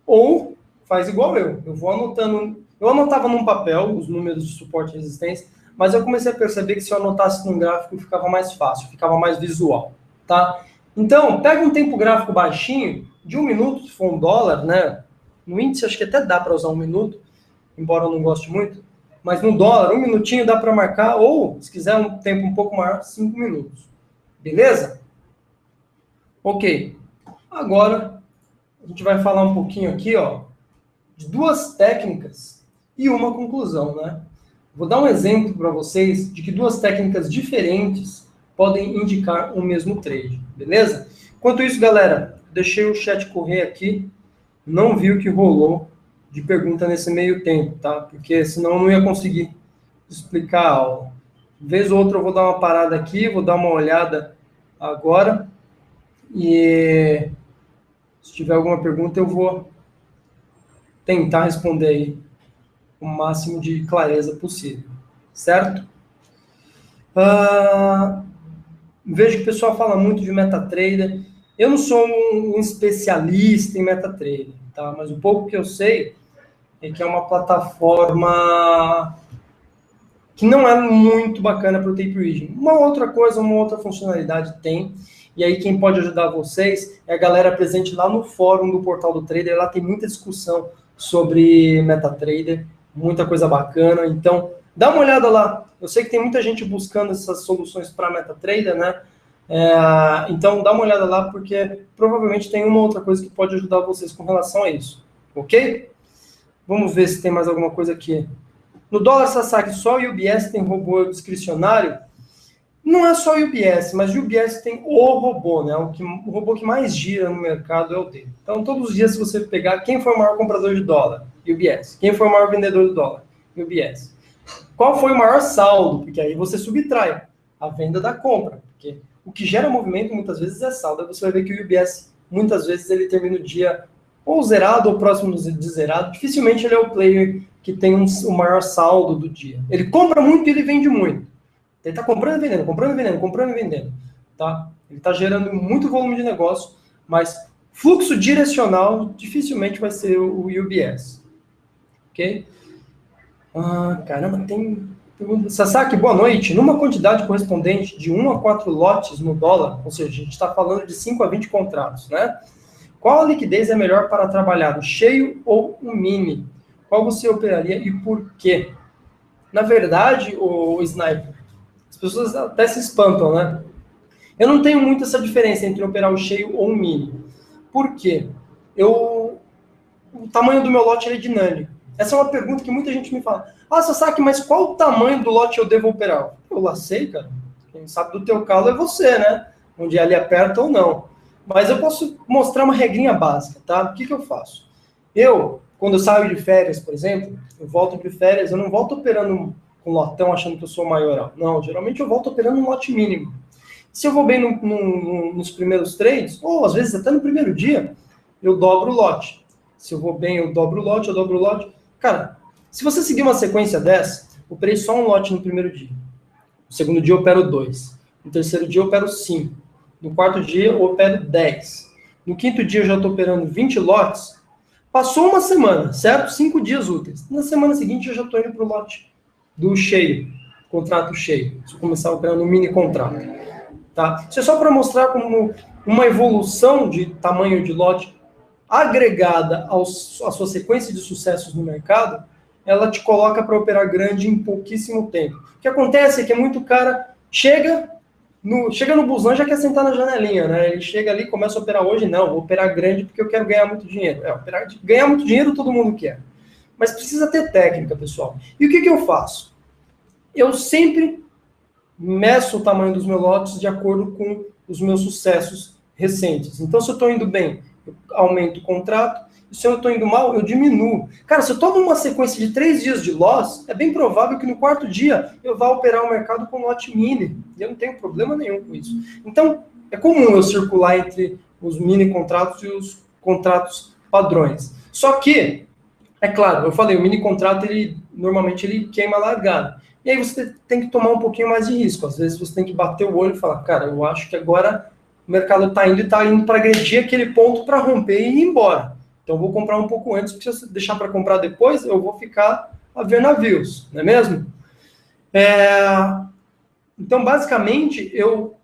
ou faz igual eu. Eu vou anotando. Eu anotava num papel os números de suporte e resistência, mas eu comecei a perceber que se eu anotasse num gráfico ficava mais fácil, ficava mais visual, tá? Então, pega um tempo gráfico baixinho, de 1 minuto, se for $1, né? No índice acho que até dá para usar 1 minuto, embora eu não goste muito, mas no dólar, 1 minutinho dá para marcar, ou, se quiser um tempo um pouco maior, 5 minutos. Beleza? Ok. Agora, a gente vai falar um pouquinho aqui, ó, de 2 técnicas e uma conclusão, né? Vou dar um exemplo para vocês de que 2 técnicas diferentes podem indicar o mesmo trade, beleza? Enquanto isso, galera, deixei o chat correr aqui, não vi o que rolou de pergunta nesse meio tempo, tá? Porque senão eu não ia conseguir explicar a aula. Vez ou outra eu vou dar uma parada aqui, vou dar uma olhada agora e se tiver alguma pergunta eu vou tentar responder aí o máximo de clareza possível, certo? Vejo que o pessoal fala muito de MetaTrader. Eu não sou um especialista em MetaTrader, tá? Mas o pouco que eu sei é que é uma plataforma que não é muito bacana para o tape reading. Uma outra coisa, uma outra funcionalidade tem, e aí quem pode ajudar vocês é a galera presente lá no fórum do Portal do Trader. Lá tem muita discussão sobre MetaTrader, muita coisa bacana, então dá uma olhada lá. Eu sei que tem muita gente buscando essas soluções para MetaTrader, né? Então dá uma olhada lá, porque provavelmente tem uma outra coisa que pode ajudar vocês com relação a isso, ok? Vamos ver se tem mais alguma coisa aqui. No dólar Sasaki, só o UBS tem robô discricionário? Não é só o UBS, mas o UBS tem o robô, né? O robô que mais gira no mercado é o dele. Então, todos os dias, se você pegar quem foi o maior comprador de dólar, UBS. Quem foi o maior vendedor de dólar, UBS. Qual foi o maior saldo? Porque aí você subtrai a venda da compra. Porque o que gera movimento muitas vezes é saldo. Aí você vai ver que o UBS, muitas vezes, ele termina o dia ou zerado ou próximo de zerado. Dificilmente ele é o player que tem o maior saldo do dia. Ele compra muito e ele vende muito. Ele está comprando e vendendo, comprando e vendendo, comprando e vendendo. Tá? Ele está gerando muito volume de negócio, mas fluxo direcional dificilmente vai ser o UBS. Ok? Caramba, tem pergunta. Sasaki, boa noite. Numa quantidade correspondente de 1 a 4 lotes no dólar, ou seja, a gente está falando de 5 a 20 contratos, né? Qual a liquidez é melhor para trabalhar, o cheio ou o mini? Qual você operaria e por quê? Na verdade, o Sniper, as pessoas até se espantam, né? Eu não tenho muito essa diferença entre operar o cheio ou o mini. Por quê? O tamanho do meu lote é dinâmico. Essa é uma pergunta que muita gente me fala. Sasaki, mas qual o tamanho do lote eu devo operar? Eu lá sei, cara. Quem sabe do teu calo é você, né? Onde ele aperta ou não. Mas eu posso mostrar uma regrinha básica, tá? O que eu faço? Quando eu saio de férias, por exemplo, eu volto de férias, eu não volto operando com lotão achando que eu sou maioral. Não, geralmente eu volto operando um lote mínimo. Se eu vou bem nos primeiros trades, ou às vezes até no primeiro dia, eu dobro o lote. Se eu vou bem, eu dobro o lote, eu dobro o lote. Cara, se você seguir uma sequência dessa, eu operei só um lote no primeiro dia. No segundo dia eu opero 2. No terceiro dia eu opero 5. No quarto dia eu opero 10. No quinto dia eu já estou operando 20 lotes. Passou uma semana, certo? 5 dias úteis. Na semana seguinte eu já estou indo para o lote do cheio, contrato cheio. Se eu começar operando um mini contrato. Tá? Isso é só para mostrar como uma evolução de tamanho de lote agregada à sua sequência de sucessos no mercado ela te coloca para operar grande em pouquíssimo tempo. O que acontece é que muito cara chega no busão e já quer sentar na janelinha, né? Ele chega ali, começa a operar hoje, não, vou operar grande porque eu quero ganhar muito dinheiro. Ganhar muito dinheiro todo mundo quer. Mas precisa ter técnica, pessoal. E o que eu faço? Eu sempre meço o tamanho dos meus lotes de acordo com os meus sucessos recentes. Então, se eu estou indo bem, eu aumento o contrato. Se eu estou indo mal, eu diminuo. Cara, se eu tomo uma sequência de 3 dias de loss, é bem provável que no quarto dia eu vá operar o mercado com lote mini. E eu não tenho problema nenhum com isso. Então, é comum eu circular entre os mini contratos e os contratos padrões. Só que, é claro, eu falei, o mini contrato, normalmente ele queima a largada. E aí você tem que tomar um pouquinho mais de risco. Às vezes você tem que bater o olho e falar, cara, eu acho que agora o mercado está indo para agredir aquele ponto para romper e ir embora. Então eu vou comprar um pouco antes, porque se eu deixar para comprar depois, eu vou ficar a ver navios, não é mesmo? Então, basicamente, eu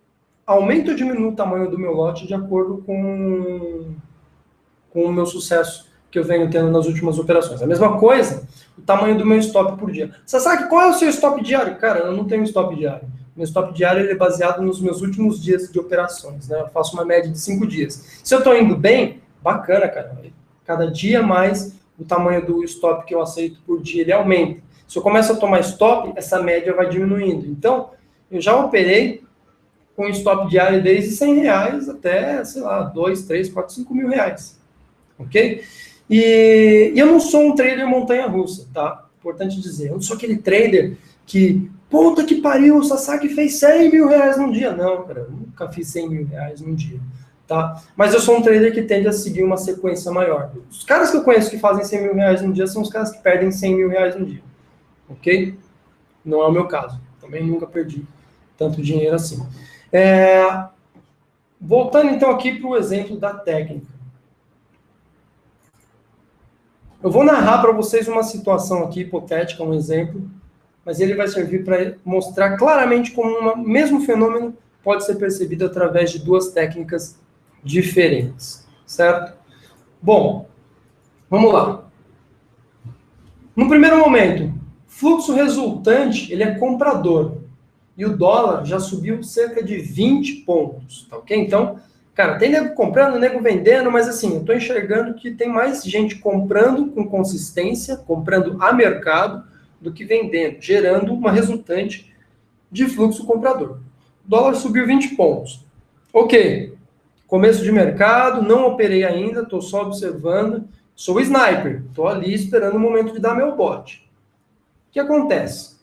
aumento ou diminuo o tamanho do meu lote de acordo com o meu sucesso que eu venho tendo nas últimas operações. A mesma coisa, o tamanho do meu stop por dia. Você sabe qual é o seu stop diário? Cara, eu não tenho stop diário. Meu stop diário ele é baseado nos meus últimos dias de operações, né? Eu faço uma média de 5 dias. Se eu estou indo bem, bacana, cara. Cada dia mais o tamanho do stop que eu aceito por dia ele aumenta. Se eu começo a tomar stop, essa média vai diminuindo. Então, eu já operei com stop diário desde R$100 até, sei lá, 2, 3, 4, 5 mil reais. Ok? E eu não sou um trader montanha-russa, tá? Importante dizer. Eu não sou aquele trader que, puta que pariu, o Sasaki fez 100 mil reais num dia. Não, cara, eu nunca fiz 100 mil reais num dia, tá? Mas eu sou um trader que tende a seguir uma sequência maior. Os caras que eu conheço que fazem 100 mil reais num dia são os caras que perdem 100 mil reais num dia, ok? Não é o meu caso. Também nunca perdi tanto dinheiro assim. Voltando então aqui para o exemplo da técnica. Eu vou narrar para vocês uma situação aqui hipotética, um exemplo, mas ele vai servir para mostrar claramente como o mesmo fenômeno pode ser percebido através de duas técnicas diferentes, certo? Bom, vamos lá. No primeiro momento, fluxo resultante, ele é comprador, e o dólar já subiu cerca de 20 pontos, tá ok? Então, cara, tem nego comprando, nego vendendo, mas assim, eu estou enxergando que tem mais gente comprando com consistência, comprando a mercado, do que vendendo, gerando uma resultante de fluxo comprador. O dólar subiu 20 pontos. Ok, começo de mercado, não operei ainda, estou só observando, sou sniper, estou ali esperando o momento de dar meu bote. O que acontece?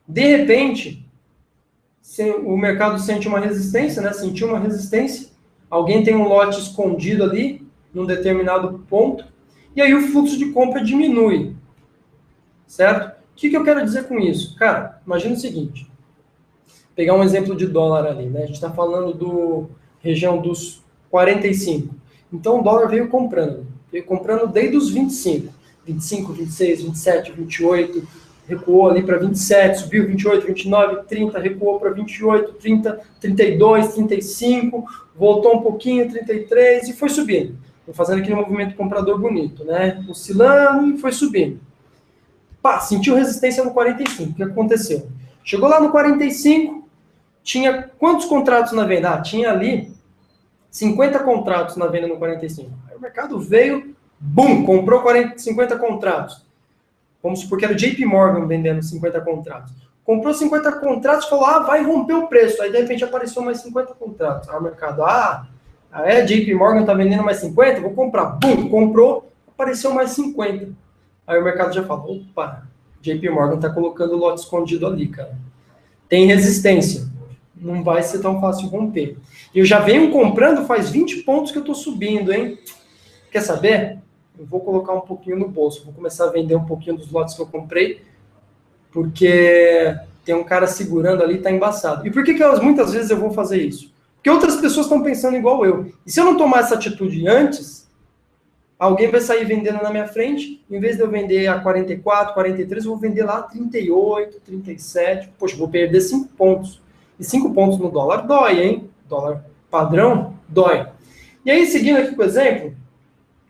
De repente, o mercado sente uma resistência, né? Sentiu uma resistência, alguém tem um lote escondido ali, num determinado ponto, e aí o fluxo de compra diminui, certo? O que eu quero dizer com isso? Cara, imagina o seguinte, pegar um exemplo de dólar ali, né? A gente está falando do região dos 45. Então o dólar veio comprando desde os 25, 25, 26, 27, 28, recuou ali para 27, subiu 28, 29, 30, recuou para 28, 30, 32, 35, voltou um pouquinho, 33 e foi subindo. Foi fazendo aquele movimento comprador bonito, né? Oscilando e foi subindo. Pá, sentiu resistência no 45. O que aconteceu? Chegou lá no 45, tinha quantos contratos na venda? Ah, tinha ali 50 contratos na venda no 45. Aí o mercado veio, bum, comprou 50 contratos. Vamos supor que era o JP Morgan vendendo 50 contratos. Comprou 50 contratos e falou, vai romper o preço. Aí, de repente, apareceu mais 50 contratos. Aí o mercado, JP Morgan tá vendendo mais 50? Vou comprar. Bum, comprou, apareceu mais 50. Aí o mercado já falou, opa, JP Morgan tá colocando o lote escondido ali, cara. Tem resistência. Não vai ser tão fácil romper. Eu já venho comprando, faz 20 pontos que eu tô subindo, hein? Quer saber? Eu vou colocar um pouquinho no bolso, vou começar a vender um pouquinho dos lotes que eu comprei, porque tem um cara segurando ali, tá embaçado. E por que muitas vezes eu vou fazer isso? Porque outras pessoas estão pensando igual eu. E se eu não tomar essa atitude antes, alguém vai sair vendendo na minha frente, em vez de eu vender a 44, 43, eu vou vender lá a 38, 37, poxa, vou perder 5 pontos. E 5 pontos no dólar dói, hein? Dólar padrão dói. E aí, seguindo aqui com o exemplo,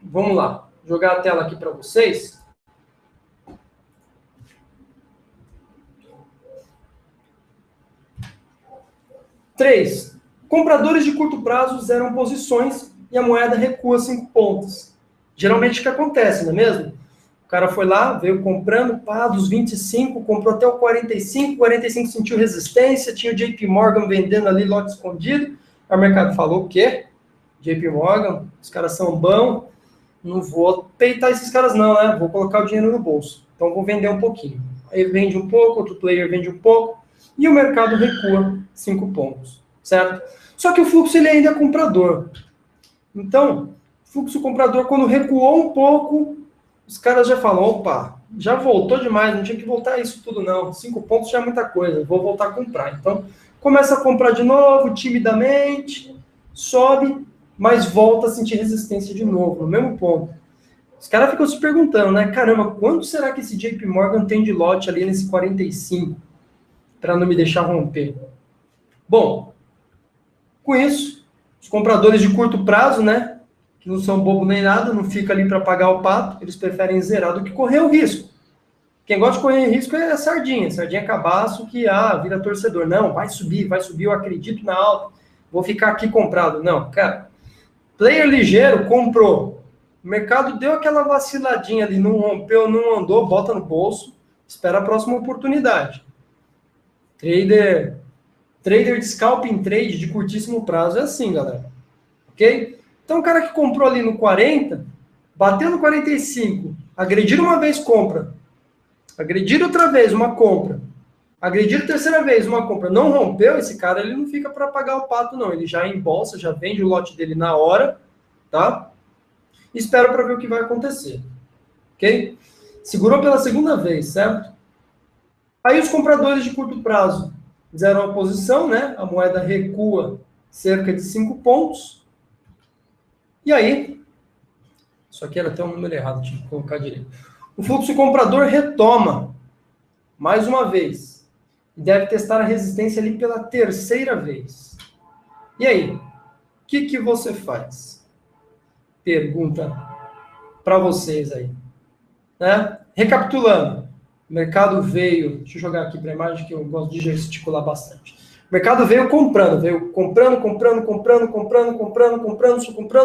vamos lá. Jogar a tela aqui para vocês. 3. Compradores de curto prazo zeram posições e a moeda recua 5 pontos. Geralmente o que acontece, não é mesmo? O cara foi lá, veio comprando, pá, dos 25, comprou até o 45 sentiu resistência, tinha o JP Morgan vendendo ali lote escondido. Aí o mercado falou o quê? JP Morgan, os caras são bons, não vou peitar esses caras não, né? Vou colocar o dinheiro no bolso. Então vou vender um pouquinho. Aí vende um pouco, outro player vende um pouco, e o mercado recua 5 pontos, certo? Só que o fluxo ele ainda é comprador. Então, fluxo comprador, quando recuou um pouco, os caras já falam, opa, já voltou demais, não tinha que voltar isso tudo não. 5 pontos já é muita coisa, vou voltar a comprar. Então, começa a comprar de novo, timidamente, sobe, mas volta a sentir resistência de novo, no mesmo ponto. Os caras ficam se perguntando, né? Caramba, quanto será que esse JP Morgan tem de lote ali nesse 45 para não me deixar romper? Bom, com isso, os compradores de curto prazo, né? Que não são bobo nem nada, não fica ali para pagar o pato, eles preferem zerar do que correr o risco. Quem gosta de correr risco é a sardinha cabaço que vira torcedor. Não, vai subir, eu acredito na alta, vou ficar aqui comprado. Não, cara, player ligeiro comprou. O mercado deu aquela vaciladinha ali, não rompeu, não andou, bota no bolso, espera a próxima oportunidade. Trader de scalping trade de curtíssimo prazo é assim, galera. Ok? Então o cara que comprou ali no 40, bateu no 45, agredir uma vez, compra. Agredir outra vez, uma compra. Agredir a terceira vez, uma compra. Não rompeu, esse cara ele não fica para pagar o pato, não. Ele já embolsa, já vende o lote dele na hora, tá? Espero para ver o que vai acontecer. Ok? Segurou pela segunda vez, certo? Aí os compradores de curto prazo zeram a posição, né? A moeda recua cerca de 5 pontos. E aí, isso aqui era até um número errado, tinha que colocar direito. O fluxo comprador retoma, mais uma vez, e deve testar a resistência ali pela terceira vez. E aí, o que você faz? Pergunta para vocês aí. Né? Recapitulando, o mercado veio, deixa eu jogar aqui para a imagem que eu gosto de gesticular bastante. O mercado veio comprando,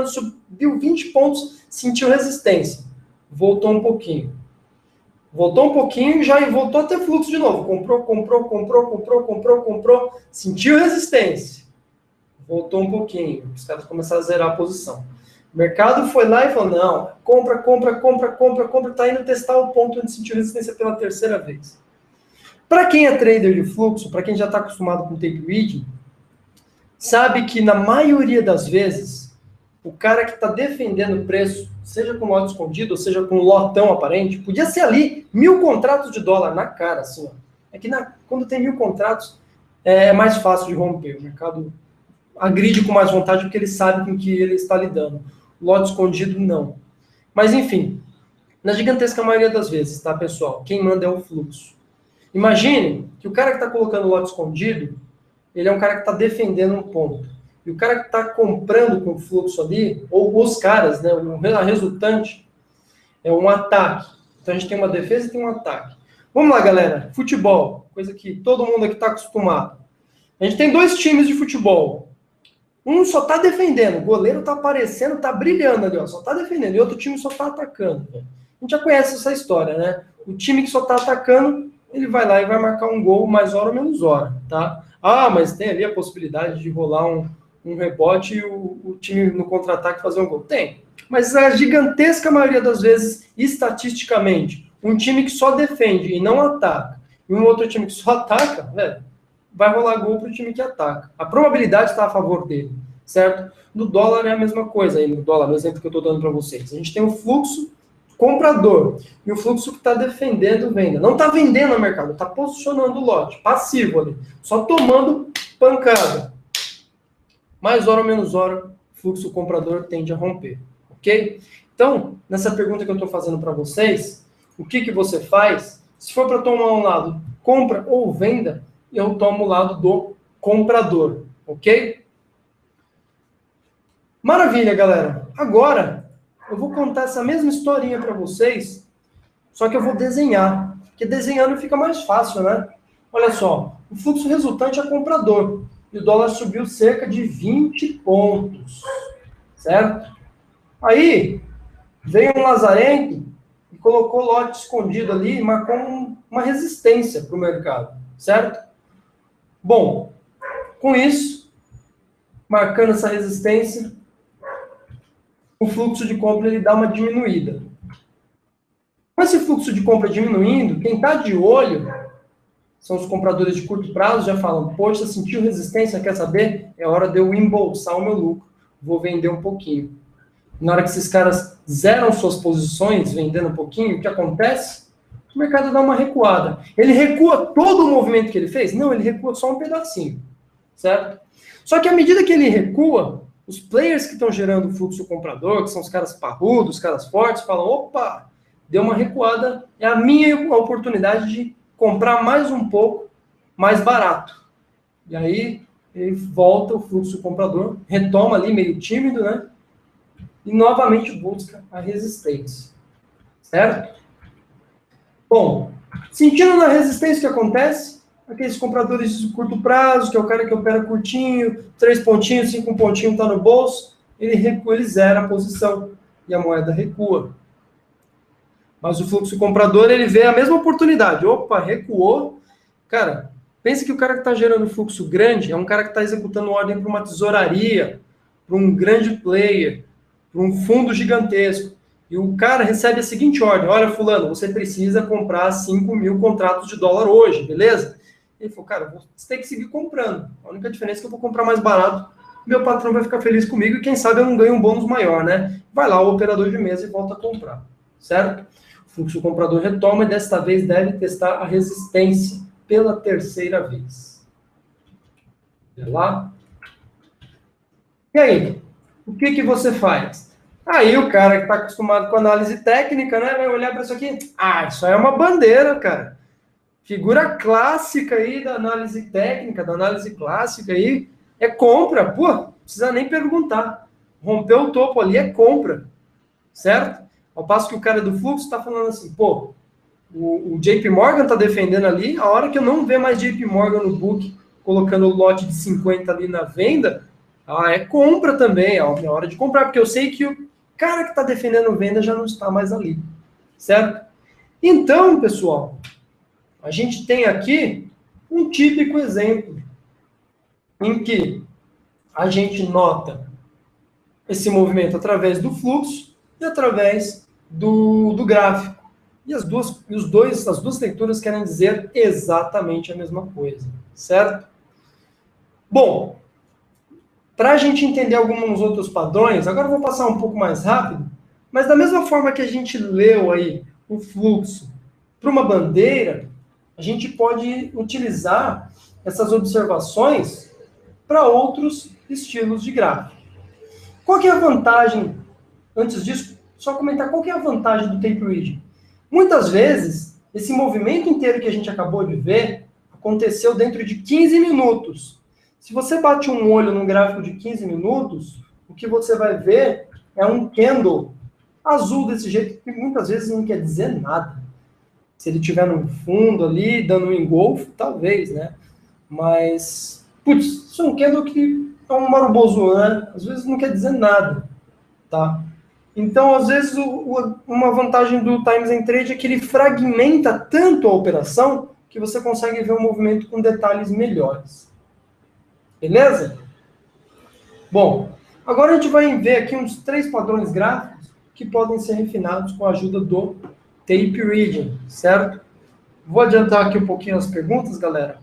subiu 20 pontos, sentiu resistência, voltou um pouquinho e já voltou a ter fluxo de novo, comprou, sentiu resistência, voltou um pouquinho, os caras começaram a zerar a posição. O mercado foi lá e falou, não, compra, tá indo testar o ponto onde sentiu resistência pela terceira vez. Para quem é trader de fluxo, para quem já está acostumado com tape reading, sabe que na maioria das vezes, o cara que está defendendo o preço, seja com lote escondido, ou seja com lotão aparente, podia ser ali 1.000 contratos de dólar na cara, assim, ó. É que quando tem 1.000 contratos, é mais fácil de romper. O mercado agride com mais vontade porque ele sabe com que ele está lidando. Lote escondido, não. Mas, enfim, na gigantesca maioria das vezes, tá, pessoal? Quem manda é o fluxo. Imagine que o cara que está colocando lote escondido, ele é um cara que está defendendo um ponto. E o cara que está comprando com fluxo ali, ou os caras, né, a resultante, é um ataque. Então a gente tem uma defesa e tem um ataque. Vamos lá, galera. Futebol, coisa que todo mundo aqui está acostumado. A gente tem 2 times de futebol. Um só tá defendendo, o goleiro tá aparecendo, tá brilhando ali, ó, só tá defendendo, e outro time só tá atacando. A gente já conhece essa história, né? O time que só tá atacando, ele vai lá e vai marcar um gol mais hora ou menos hora, tá? Mas tem ali a possibilidade de rolar um rebote e o time no contra-ataque fazer um gol. Tem. Mas a gigantesca maioria das vezes, estatisticamente, um time que só defende e não ataca, e um outro time que só ataca, velho, vai rolar gol para o time que ataca. A probabilidade está a favor dele, certo? No dólar é a mesma coisa, aí no dólar, no exemplo que eu estou dando para vocês. A gente tem o fluxo comprador e o fluxo que está defendendo venda. Não está vendendo no mercado, está posicionando o lote, passivo ali, só tomando pancada. Mais hora ou menos hora, o fluxo comprador tende a romper, ok? Então, nessa pergunta que eu estou fazendo para vocês, o que você faz? Se for para tomar um lado, compra ou venda, eu tomo o lado do comprador, ok? Maravilha, galera. Agora, eu vou contar essa mesma historinha para vocês, só que eu vou desenhar, porque desenhando fica mais fácil, né? Olha só, o fluxo resultante é comprador. e o dólar subiu cerca de 20 pontos, certo? Aí, veio um lazarento e colocou lote escondido ali e marcou uma resistência para o mercado, certo? Bom, com isso, marcando essa resistência, o fluxo de compra ele dá uma diminuída. Com esse fluxo de compra diminuindo, quem está de olho são os compradores de curto prazo, já falam, poxa, sentiu resistência, quer saber? É hora de eu embolsar o meu lucro, vou vender um pouquinho. Na hora que esses caras zeram suas posições, vendendo um pouquinho, o que acontece? O mercado dá uma recuada. Ele recua todo o movimento que ele fez? Não, ele recua só um pedacinho, certo? Só que à medida que ele recua, os players que estão gerando o fluxo comprador, que são os caras parrudos, os caras fortes, falam, opa, deu uma recuada, é a minha oportunidade de comprar mais um pouco, mais barato. E aí, ele volta o fluxo comprador, retoma ali, meio tímido, né? E novamente busca a resistência, certo? Bom, sentindo na resistência o que acontece, aqueles compradores de curto prazo, que é o cara que opera curtinho, 3 pontinhos, 5 pontinhos está no bolso, ele recua, ele zera a posição e a moeda recua. Mas o fluxo comprador, ele vê a mesma oportunidade. Opa, recuou. Cara, pensa que o cara que está gerando fluxo grande é um cara que está executando ordem para uma tesouraria, para um grande player, para um fundo gigantesco. E o cara recebe a seguinte ordem: olha, fulano, você precisa comprar 5 mil contratos de dólar hoje, beleza? Ele falou, cara, você tem que seguir comprando. A única diferença é que eu vou comprar mais barato, meu patrão vai ficar feliz comigo e quem sabe eu não ganho um bônus maior, né? Vai lá o operador de mesa e volta a comprar, certo? O fluxo comprador retoma e desta vez deve testar a resistência pela terceira vez. Vê lá. E aí? O que você faz? Aí o cara que está acostumado com análise técnica, né, vai olhar para isso aqui. Ah, isso aí é uma bandeira, cara. Figura clássica aí da análise técnica, da análise clássica aí, é compra. Pô, não precisa nem perguntar. Rompeu o topo ali, é compra. Certo? Ao passo que o cara do fluxo está falando assim, pô, o JP Morgan está defendendo ali, a hora que eu não ver mais JP Morgan no book, colocando o lote de 50 ali na venda, é compra também, é hora de comprar, porque eu sei que o cara que está defendendo venda já não está mais ali, certo? Então, pessoal, a gente tem aqui um típico exemplo em que a gente nota esse movimento através do fluxo e através do gráfico. E as duas leituras querem dizer exatamente a mesma coisa, certo? Bom, para a gente entender alguns outros padrões, agora eu vou passar um pouco mais rápido, mas da mesma forma que a gente leu aí o fluxo para uma bandeira, a gente pode utilizar essas observações para outros estilos de gráfico. Qual que é a vantagem, antes disso, só comentar qual que é a vantagem do tape reading. Muitas vezes, esse movimento inteiro que a gente acabou de ver aconteceu dentro de 15 minutos. Se você bate um olho num gráfico de 15 minutos, o que você vai ver é um candle azul desse jeito, que muitas vezes não quer dizer nada. Se ele tiver no fundo ali, dando um engolfo, talvez, né? Mas, putz, isso é um candle que é um maruboso, né? Às vezes não quer dizer nada, tá? Então, às vezes, uma vantagem do Times and Trade é que ele fragmenta tanto a operação que você consegue ver o movimento com detalhes melhores. Beleza? Bom, agora a gente vai ver aqui uns 3 padrões gráficos que podem ser refinados com a ajuda do tape reading, certo? Vou adiantar aqui um pouquinho as perguntas, galera.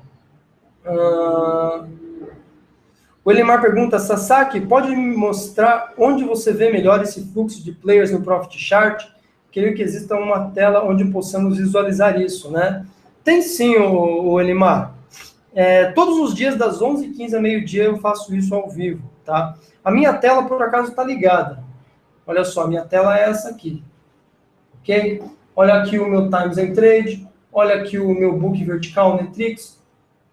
O Elimar pergunta, Sasaki, pode me mostrar onde você vê melhor esse fluxo de players no Profit Chart? Creio que exista uma tela onde possamos visualizar isso, né? Tem sim, o Elimar. Todos os dias, das 11h15 a meio-dia, eu faço isso ao vivo, tá? A minha tela, por acaso, está ligada. Olha só, a minha tela é essa aqui. Ok? Olha aqui o meu Times and Trade, olha aqui o meu book vertical Netrix,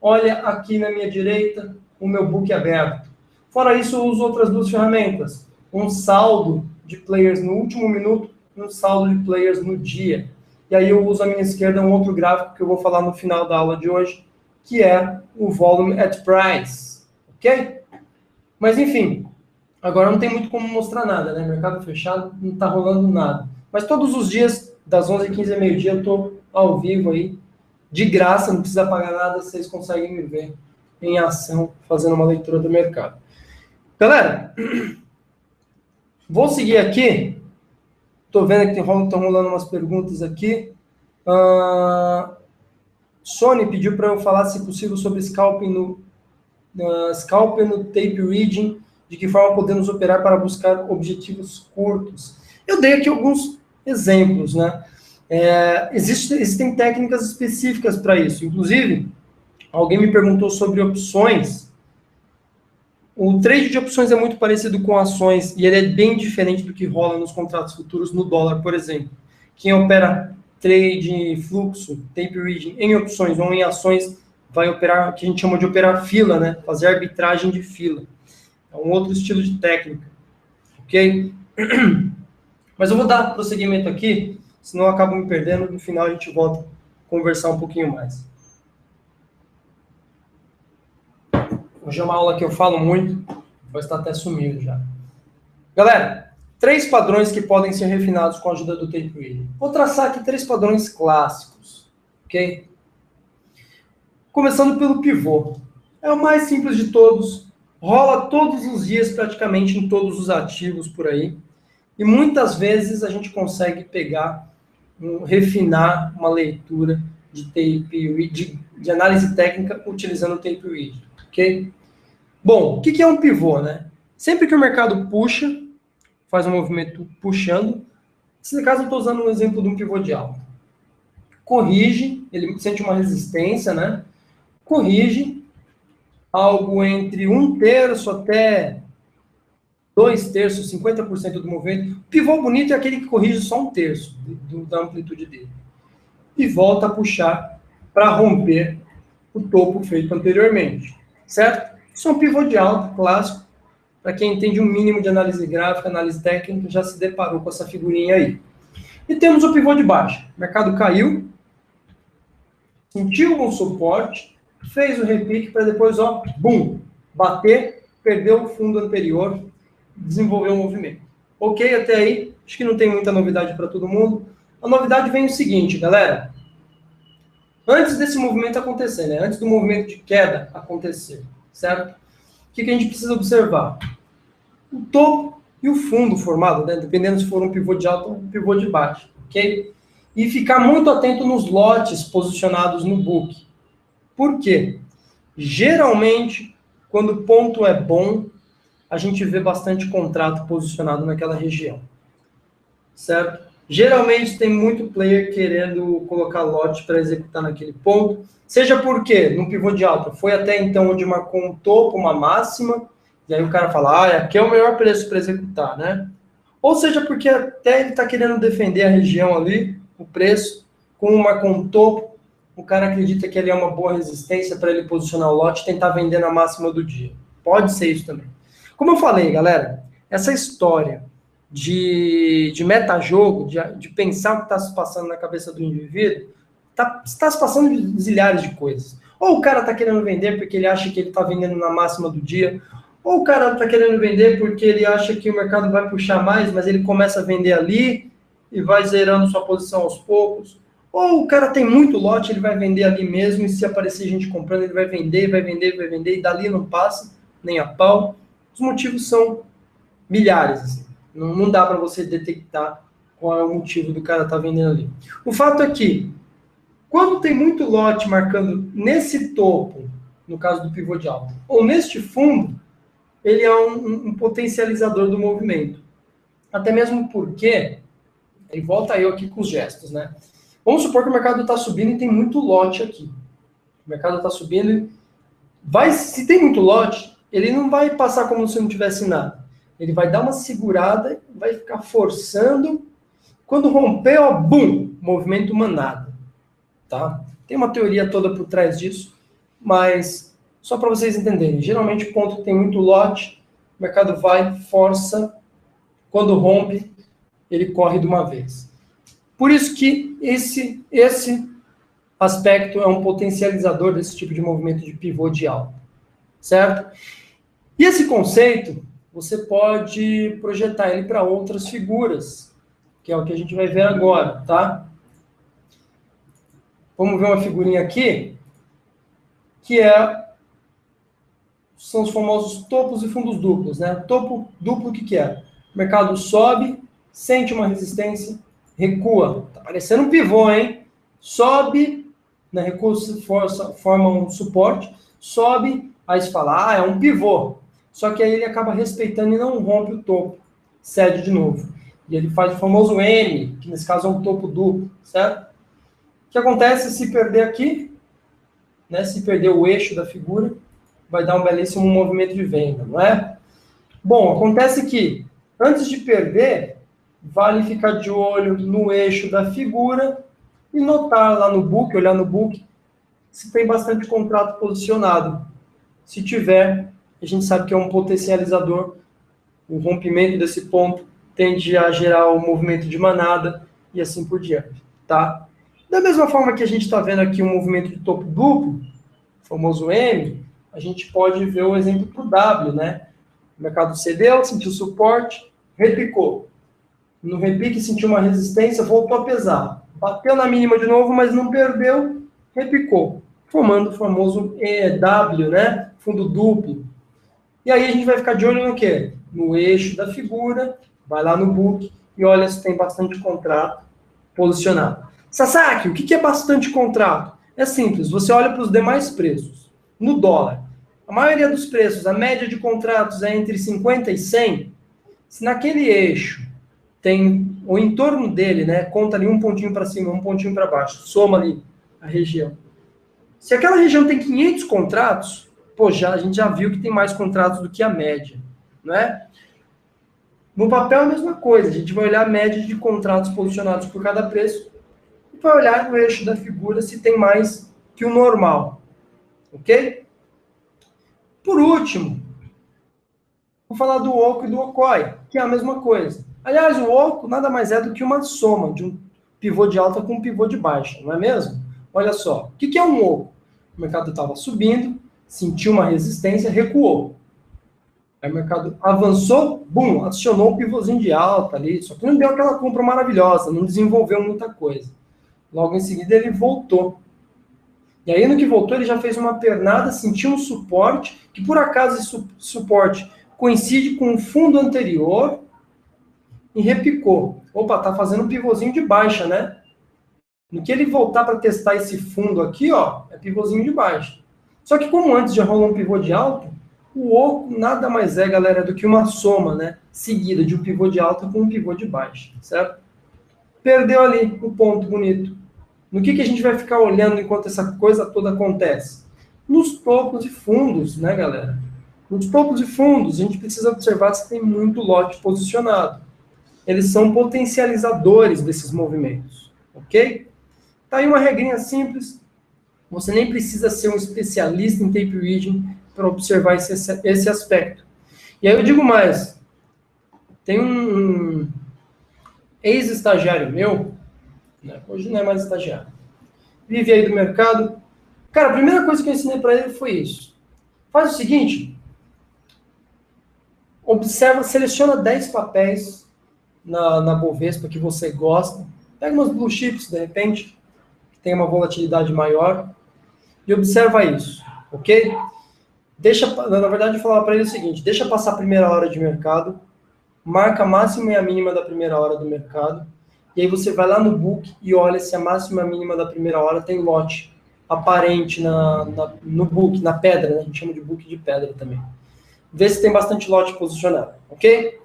olha aqui na minha direita o meu book aberto. Fora isso, eu uso outras 2 ferramentas. Um saldo de players no último minuto e um saldo de players no dia. E aí eu uso à minha esquerda um outro gráfico que eu vou falar no final da aula de hoje, que é o Volume at Price. ok? Mas enfim, agora não tem muito como mostrar nada, né? Mercado fechado, não está rolando nada. Mas todos os dias, das 11h15 ao meio-dia, eu estou ao vivo aí, de graça, não precisa pagar nada, vocês conseguem me ver em ação, fazendo uma leitura do mercado. Galera, vou seguir aqui. Estou vendo que estão rolando umas perguntas aqui. Sony pediu para eu falar, se possível, sobre scalping no tape reading, de que forma podemos operar para buscar objetivos curtos. Eu dei aqui alguns exemplos, né? Existem técnicas específicas para isso. Inclusive, alguém me perguntou sobre opções. O trade de opções é muito parecido com ações e ele é bem diferente do que rola nos contratos futuros no dólar, por exemplo. Quem opera trade fluxo, tape reading em opções ou em ações vai operar o que a gente chama de operar fila, né? Fazer arbitragem de fila. É um outro estilo de técnica, ok? Mas eu vou dar prosseguimento aqui, senão eu acabo me perdendo. No final a gente volta a conversar um pouquinho mais. Hoje é uma aula que eu falo muito, vai estar até sumido já. Galera, 3 padrões que podem ser refinados com a ajuda do tape reading. Vou traçar aqui 3 padrões clássicos, ok? Começando pelo pivô. É o mais simples de todos, rola todos os dias praticamente em todos os ativos por aí. E muitas vezes a gente consegue pegar, refinar uma leitura de tape, de análise técnica utilizando o tape reading, ok? Bom, o que é um pivô, né? Sempre que o mercado puxa, faz um movimento puxando, nesse caso eu estou usando um exemplo de um pivô de alta. Corrige, ele sente uma resistência, né? Corrige algo entre 1/3 até 2/3, 50% do movimento. O pivô bonito é aquele que corrige só 1/3 da amplitude dele. E volta a puxar para romper o topo feito anteriormente, certo? Isso é um pivô de alta clássico. Para quem entende um mínimo de análise gráfica, análise técnica, já se deparou com essa figurinha aí. E temos o pivô de baixa. O mercado caiu, sentiu um suporte, fez o repique para depois, ó, bum, bater, perdeu o fundo anterior, desenvolveu um movimento. Ok, até aí, acho que não tem muita novidade para todo mundo. A novidade vem o seguinte, galera. Antes desse movimento acontecer, né? Antes do movimento de queda acontecer, certo? O que a gente precisa observar? O topo e o fundo formado, né? Dependendo se for um pivô de alta ou um pivô de baixo, ok? E ficar muito atento nos lotes posicionados no book. Por quê? Geralmente, quando o ponto é bom, a gente vê bastante contrato posicionado naquela região, certo? Geralmente tem muito player querendo colocar lote para executar naquele ponto, seja porque no pivô de alta foi até então onde marcou um topo, uma máxima, e aí o cara fala, aqui é o melhor preço para executar, né? Ou seja porque até ele está querendo defender a região ali, o preço, como marcou um topo, o cara acredita que ali é uma boa resistência para ele posicionar o lote e tentar vender na máxima do dia. Pode ser isso também. Como eu falei, galera, essa história de metajogo, de pensar o que está se passando na cabeça do indivíduo, está se passando de zilhares de coisas. Ou o cara está querendo vender porque ele acha que ele está vendendo na máxima do dia, ou o cara está querendo vender porque ele acha que o mercado vai puxar mais, mas ele começa a vender ali e vai zerando sua posição aos poucos. Ou o cara tem muito lote, ele vai vender ali mesmo, e se aparecer gente comprando, ele vai vender, vai vender, vai vender, e dali não passa, nem a pau. Os motivos são milhares, assim. Não dá para você detectar qual é o motivo do cara estar vendendo ali. O fato é que, quando tem muito lote marcando nesse topo, no caso do pivô de alta, ou neste fundo, ele é um potencializador do movimento. Até mesmo porque, e volta eu aqui com os gestos, né? Vamos supor que o mercado está subindo e tem muito lote aqui. O mercado está subindo e se tem muito lote, ele não vai passar como se não tivesse nada. Ele vai dar uma segurada, vai ficar forçando. Quando romper, ó, bum, movimento manada. Tá? Tem uma teoria toda por trás disso, mas só para vocês entenderem. Geralmente, o ponto que tem muito lote, o mercado vai, força. Quando rompe, ele corre de uma vez. Por isso que esse aspecto é um potencializador desse tipo de movimento de pivô de alta, certo? E esse conceito, você pode projetar ele para outras figuras, que é o que a gente vai ver agora, tá? Vamos ver uma figurinha aqui, que são os famosos topos e fundos duplos, né? Topo duplo, o que é? O mercado sobe, sente uma resistência, recua. Tá parecendo um pivô, hein? Sobe, na recua forma um suporte, sobe, aí você fala, é um pivô. Só que aí ele acaba respeitando e não rompe o topo, cede de novo. E ele faz o famoso M, que nesse caso é um topo duplo, certo? O que acontece se perder aqui, né? Se perder o eixo da figura, vai dar um belíssimo movimento de venda, não é? Bom, acontece que, antes de perder, vale ficar de olho no eixo da figura e notar lá no book, olhar no book, se tem bastante contrato posicionado. Se tiver, a gente sabe que é um potencializador, o rompimento desse ponto tende a gerar o movimento de manada e assim por diante, tá? Da mesma forma que a gente está vendo aqui um movimento de topo duplo, o famoso M, a gente pode ver o exemplo para o W, né? O mercado cedeu, sentiu suporte, repicou. No repique sentiu uma resistência, voltou a pesar. Bateu na mínima de novo, mas não perdeu, repicou. Formando o famoso EW, né? Fundo duplo. E aí a gente vai ficar de olho no quê? No eixo da figura, vai lá no book e olha se tem bastante contrato posicionado. Sasaki, o que é bastante contrato? É simples, você olha para os demais preços. No dólar, a maioria dos preços, a média de contratos é entre 50 e 100. Se naquele eixo tem, ou em torno dele, né, conta ali um pontinho para cima, um pontinho para baixo, soma ali a região. Se aquela região tem 500 contratos, pô, a gente já viu que tem mais contratos do que a média, não é? No papel é a mesma coisa, a gente vai olhar a média de contratos posicionados por cada preço e vai olhar no eixo da figura se tem mais que o normal, ok? Por último, vou falar do oco e do okoi, que é a mesma coisa. Aliás, o oco nada mais é do que uma soma de um pivô de alta com um pivô de baixa, não é mesmo? Olha só, o que é um oco? O mercado estava subindo, sentiu uma resistência, recuou. Aí o mercado avançou, bum, acionou um pivôzinho de alta ali, só que não deu aquela compra maravilhosa, não desenvolveu muita coisa. Logo em seguida ele voltou. E aí no que voltou ele já fez uma pernada, sentiu um suporte, que por acaso esse suporte coincide com o fundo anterior e repicou. Opa, tá fazendo um pivôzinho de baixa, né? No que ele voltar para testar esse fundo aqui, ó, é pivôzinho de baixa. Só que como antes já rolou um pivô de alta, o oco nada mais é, galera, do que uma soma, né? Seguida de um pivô de alta com um pivô de baixa, certo? Perdeu ali o ponto bonito. No que a gente vai ficar olhando enquanto essa coisa toda acontece? Nos topos e fundos, né, galera? Nos topos e fundos, a gente precisa observar se tem muito lote posicionado. Eles são potencializadores desses movimentos, ok? Tá aí uma regrinha simples. Você nem precisa ser um especialista em tape reading para observar esse aspecto. E aí eu digo mais. Tem um ex-estagiário meu, né, hoje não é mais estagiário, vive aí do mercado. Cara, a primeira coisa que eu ensinei para ele foi isso. Faz o seguinte, observa, seleciona 10 papéis na Bovespa que você gosta, pega umas blue chips, de repente, que tem uma volatilidade maior, e observa isso, ok? Na verdade, eu falava para ele o seguinte, deixa passar a primeira hora de mercado, marca a máxima e a mínima da primeira hora do mercado, e aí você vai lá no book e olha se a máxima e a mínima da primeira hora tem lote aparente no book, na pedra, né? A gente chama de book de pedra também. Vê se tem bastante lote posicionado, ok?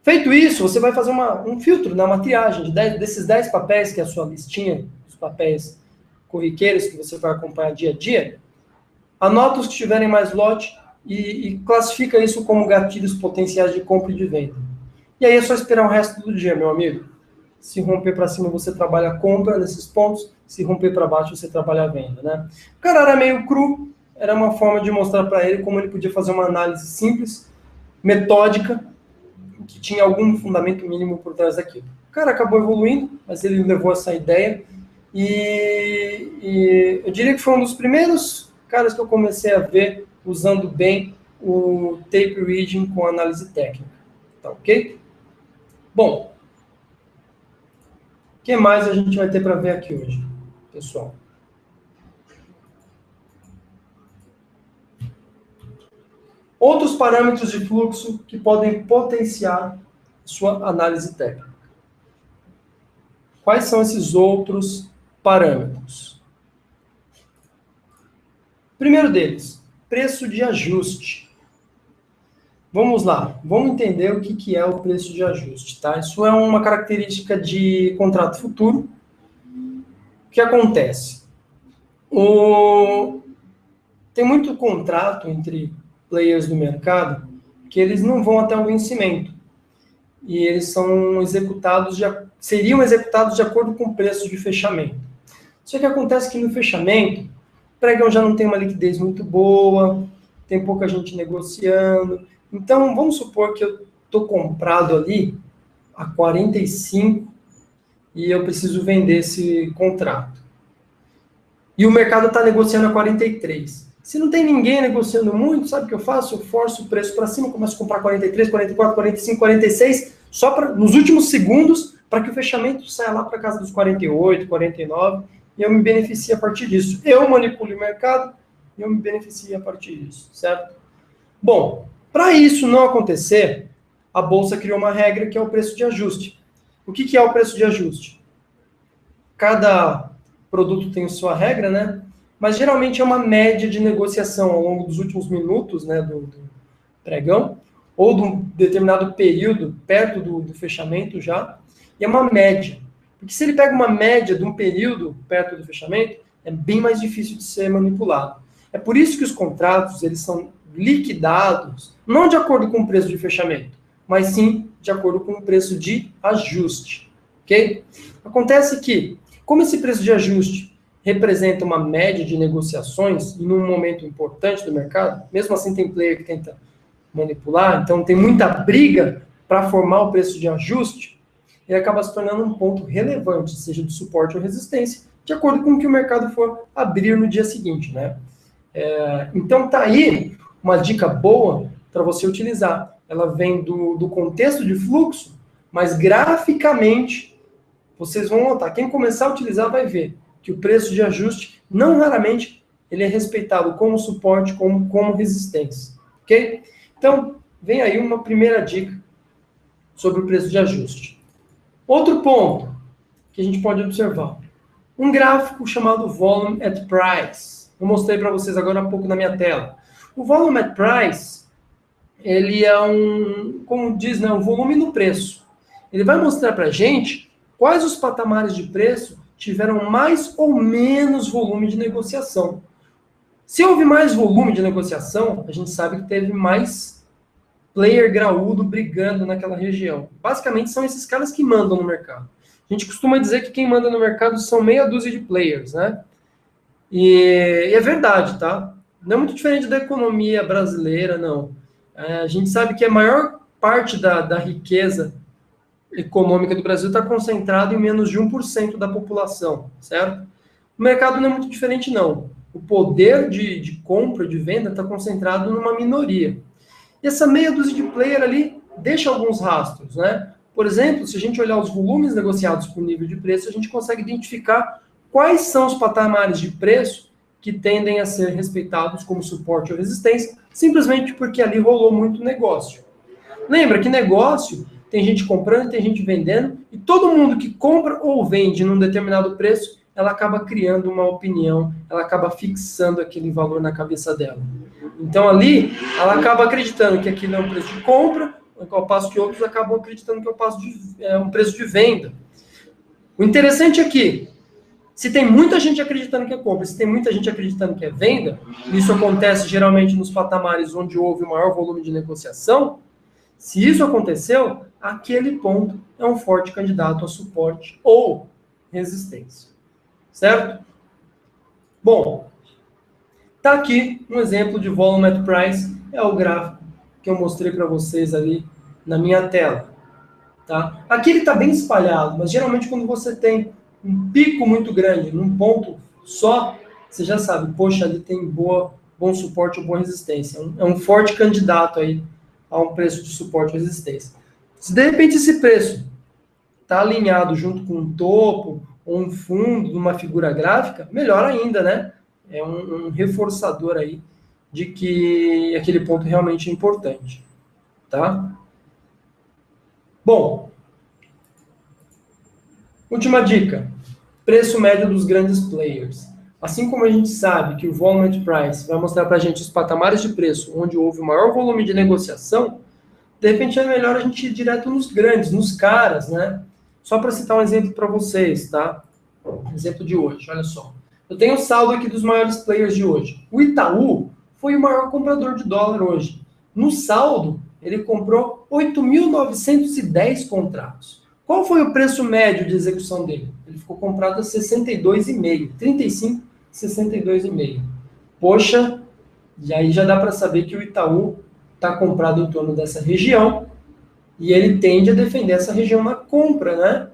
Feito isso, você vai fazer um filtro, né? Uma triagem desses 10 papéis, que é a sua listinha, os papéis corriqueiros que você vai acompanhar dia a dia, anota os que tiverem mais lote e classifica isso como gatilhos potenciais de compra e de venda. E aí é só esperar o resto do dia, meu amigo. Se romper para cima, você trabalha a compra nesses pontos. Se romper para baixo, você trabalha a venda, né? O cara era meio cru, era uma forma de mostrar para ele como ele podia fazer uma análise simples, metódica, que tinha algum fundamento mínimo por trás daquilo. O cara acabou evoluindo, mas ele levou essa ideia e eu diria que foi um dos primeiros caras que eu comecei a ver usando bem o tape reading com análise técnica. Tá ok? Bom, o que mais a gente vai ter para ver aqui hoje, pessoal? Outros parâmetros de fluxo que podem potenciar sua análise técnica. Quais são esses outros parâmetros? Primeiro deles, preço de ajuste. Vamos lá, vamos entender o que é o preço de ajuste, tá? Isso é uma característica de contrato futuro. O que acontece? Tem muito contrato entre players do mercado que eles não vão até o vencimento. E eles seriam executados de acordo com o preço de fechamento. Só que acontece que no fechamento, o pregão já não tem uma liquidez muito boa, tem pouca gente negociando. Então, vamos supor que eu estou comprado ali a 45 e eu preciso vender esse contrato. E o mercado está negociando a 43. Se não tem ninguém negociando muito, sabe o que eu faço? Eu forço o preço para cima, começo a comprar 43, 44, 45, 46, nos últimos segundos, para que o fechamento saia lá para casa dos 48, 49, e eu me beneficie a partir disso. Eu manipulo o mercado e eu me beneficio a partir disso, certo? Bom, para isso não acontecer, a Bolsa criou uma regra que é o preço de ajuste. O que é o preço de ajuste? Cada produto tem sua regra, né? Mas geralmente é uma média de negociação ao longo dos últimos minutos, né, do pregão, ou de um determinado período perto do fechamento já, e é uma média. Porque se ele pega uma média de um período perto do fechamento, é bem mais difícil de ser manipulado. É por isso que os contratos, eles são liquidados, não de acordo com o preço de fechamento, mas sim de acordo com o preço de ajuste, ok? Acontece que, como esse preço de ajuste representa uma média de negociações em um momento importante do mercado, mesmo assim tem player que tenta manipular, então tem muita briga para formar o preço de ajuste, ele acaba se tornando um ponto relevante, seja de suporte ou resistência, de acordo com o que o mercado for abrir no dia seguinte, né? Então tá aí uma dica boa para você utilizar. Ela vem do contexto de fluxo, mas graficamente vocês vão notar. Quem começar a utilizar vai ver que o preço de ajuste, não raramente, ele é respeitado como suporte, como resistência. Ok? Então, vem aí uma primeira dica sobre o preço de ajuste. Outro ponto que a gente pode observar. Um gráfico chamado Volume at Price. Eu mostrei para vocês agora há pouco na minha tela. O Volume at Price, ele é como diz, né, um volume no preço. Ele vai mostrar para a gente quais os patamares de preço tiveram mais ou menos volume de negociação. Se houve mais volume de negociação, a gente sabe que teve mais player graúdo brigando naquela região. Basicamente, são esses caras que mandam no mercado. A gente costuma dizer que quem manda no mercado são meia dúzia de players, né? E é verdade, tá? Não é muito diferente da economia brasileira, não. A gente sabe que a maior parte da riqueza econômica do Brasil está concentrada em menos de 1% da população, certo? O mercado não é muito diferente, não. O poder de compra, de venda, está concentrado numa minoria. E essa meia dúzia de player ali deixa alguns rastros, né? Por exemplo, se a gente olhar os volumes negociados por nível de preço, a gente consegue identificar quais são os patamares de preço que tendem a ser respeitados como suporte ou resistência, simplesmente porque ali rolou muito negócio. Lembra que negócio tem gente comprando, tem gente vendendo, e todo mundo que compra ou vende num determinado preço, ela acaba criando uma opinião, ela acaba fixando aquele valor na cabeça dela. Então ali, ela acaba acreditando que aquilo é um preço de compra, ao passo que outros acabam acreditando que é um preço de venda. O interessante é que, se tem muita gente acreditando que é compra, se tem muita gente acreditando que é venda, isso acontece geralmente nos patamares onde houve o maior volume de negociação. Se isso aconteceu, aquele ponto é um forte candidato a suporte ou resistência. Certo? Bom, tá aqui um exemplo de Volume at Price, é o gráfico que eu mostrei para vocês ali na minha tela. Tá? Aqui ele está bem espalhado, mas geralmente quando você tem um pico muito grande num ponto só, você já sabe, poxa, ali tem boa bom suporte ou boa resistência. É um forte candidato aí a um preço de suporte ou resistência. Se de repente esse preço está alinhado junto com um topo ou um fundo de uma figura gráfica, melhor ainda, né? É um reforçador aí de que aquele ponto realmente é importante, tá? Bom, última dica, preço médio dos grandes players. Assim como a gente sabe que o Volume Price vai mostrar para a gente os patamares de preço onde houve o maior volume de negociação, de repente é melhor a gente ir direto nos grandes, nos caras, né? Só para citar um exemplo para vocês, tá? Exemplo de hoje, olha só. Eu tenho o saldo aqui dos maiores players de hoje. O Itaú foi o maior comprador de dólar hoje. No saldo, ele comprou 8.910 contratos. Qual foi o preço médio de execução dele? Ele ficou comprado a 62,5, 35, 62,5. Poxa, e aí já dá para saber que o Itaú está comprado em torno dessa região e ele tende a defender essa região na compra, né?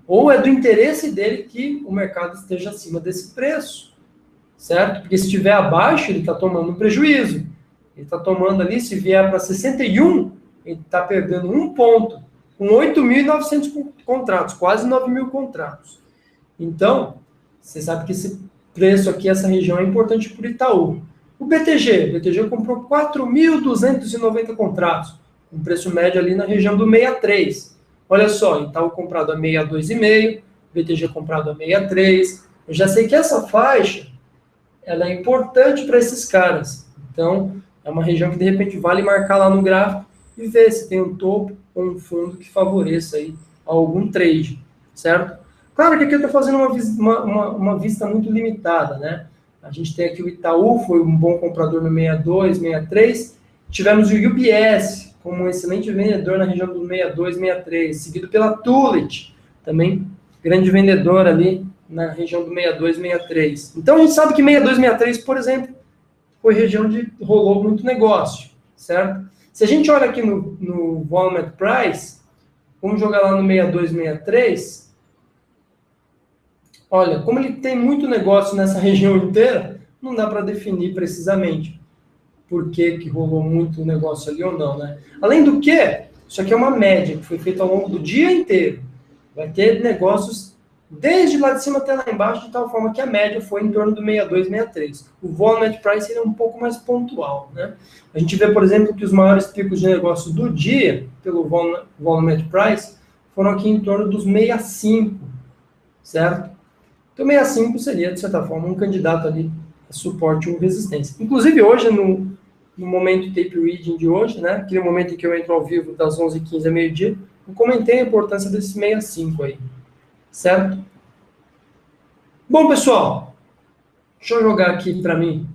Ou é do interesse dele que o mercado esteja acima desse preço, certo? Porque se estiver abaixo, ele está tomando um prejuízo. Ele está tomando ali, se vier para 61, ele está perdendo um ponto, com 8.900 contratos, quase 9.000 contratos. Então, você sabe que esse preço aqui, essa região é importante para o Itaú. O BTG comprou 4.290 contratos, um preço médio ali na região do 63. Olha só, Itaú comprado a 62,5, BTG comprado a 63. Eu já sei que essa faixa ela é importante para esses caras. Então, é uma região que de repente vale marcar lá no gráfico e ver se tem um topo ou um fundo que favoreça aí algum trade, certo? Claro que aqui eu estou fazendo uma vista muito limitada, né? A gente tem aqui o Itaú, foi um bom comprador no 62, 63. Tivemos o UBS como um excelente vendedor na região do 62, 63, seguido pela Tulit, também grande vendedor ali na região do 62, 63. Então a gente sabe que 62, 63, por exemplo, foi região onde rolou muito negócio, certo? Se a gente olha aqui no Volume Price, vamos jogar lá no 62, 63. Olha, como ele tem muito negócio nessa região inteira, não dá para definir precisamente por que rolou muito negócio ali ou não, né? Além do que, isso aqui é uma média que foi feita ao longo do dia inteiro. Vai ter negócios desde lá de cima até lá embaixo, de tal forma que a média foi em torno do 62, 63. O Volume Price é um pouco mais pontual, né? A gente vê, por exemplo, que os maiores picos de negócio do dia, pelo Volume Price, foram aqui em torno dos 65, certo? Então, 65 seria, de certa forma, um candidato ali a suporte ou resistência. Inclusive, hoje, no momento tape reading de hoje, né, aquele momento em que eu entro ao vivo das 11h15 a meio-dia, eu comentei a importância desse 65 aí, certo? Bom, pessoal, deixa eu jogar aqui para mim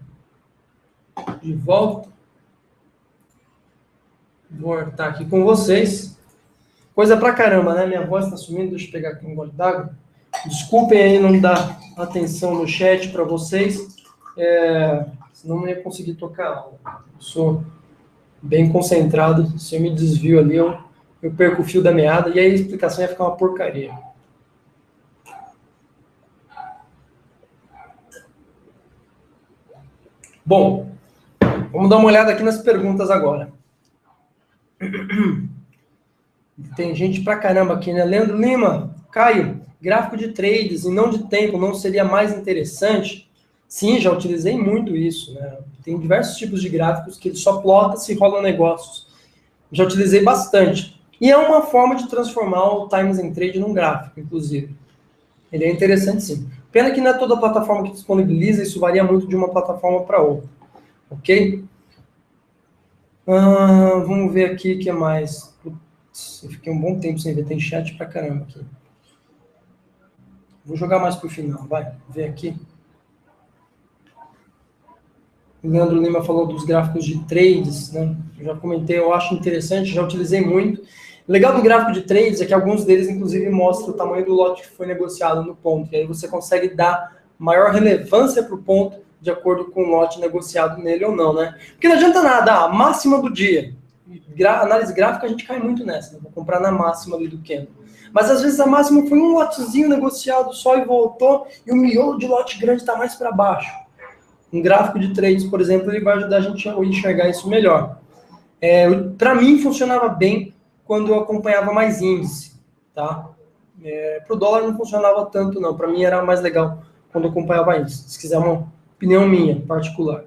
de volta. Vou estar aqui com vocês. Coisa pra caramba, né? Minha voz está sumindo, deixa eu pegar aqui um gole d'água. Desculpem aí não dar atenção no chat para vocês, senão não ia conseguir tocar a aula. Eu sou bem concentrado, se eu me desvio ali, eu perco o fio da meada e aí a explicação ia ficar uma porcaria. Bom, vamos dar uma olhada aqui nas perguntas agora. Tem gente pra caramba aqui, né? Leandro Lima, Caio, gráfico de trades e não de tempo não seria mais interessante? Sim, já utilizei muito isso, né? Tem diversos tipos de gráficos que ele só plota se rolam negócios. Já utilizei bastante. E é uma forma de transformar o Times and Trade num gráfico, inclusive. Ele é interessante, sim. Pena que não é toda plataforma que disponibiliza, isso varia muito de uma plataforma para outra. Ok? Vamos ver aqui o que mais. Putz, eu fiquei um bom tempo sem ver, tem chat pra caramba aqui. Vou jogar mais pro final, vai, ver aqui. O Leandro Lima falou dos gráficos de trades, né? Eu já comentei, eu acho interessante, já utilizei muito. O legal do gráfico de trades é que alguns deles, inclusive, mostram o tamanho do lote que foi negociado no ponto. E aí você consegue dar maior relevância para o ponto de acordo com o lote negociado nele ou não, né? Porque não adianta nada, a máxima do dia. Análise gráfica, a gente cai muito nessa, né? Vou comprar na máxima ali do candle. Mas às vezes a máxima foi um lotezinho negociado só e voltou, e o miolo de lote grande está mais para baixo. Um gráfico de trades, por exemplo, ele vai ajudar a gente a enxergar isso melhor. Para mim, funcionava bem quando eu acompanhava mais índice, tá? Para o dólar não funcionava tanto, não. Para mim era mais legal quando eu acompanhava índice. Se quiser uma opinião minha, particular.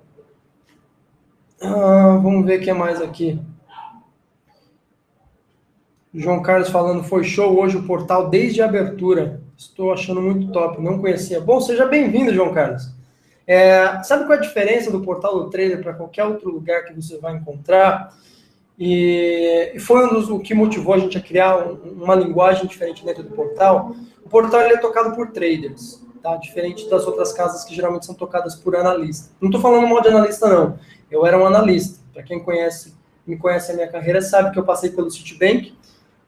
Vamos ver o que é mais aqui. João Carlos falando, foi show hoje o portal desde a abertura. Estou achando muito top, não conhecia. Bom, seja bem-vindo, João Carlos. Sabe qual é a diferença do portal do trader para qualquer outro lugar que você vai encontrar? E foi o que motivou a gente a criar uma linguagem diferente dentro do portal. O portal ele é tocado por traders, tá? Diferente das outras casas que geralmente são tocadas por analistas. Não estou falando mal de analista, não. Eu era um analista. Para quem me conhece a minha carreira, sabe que eu passei pelo Citibank.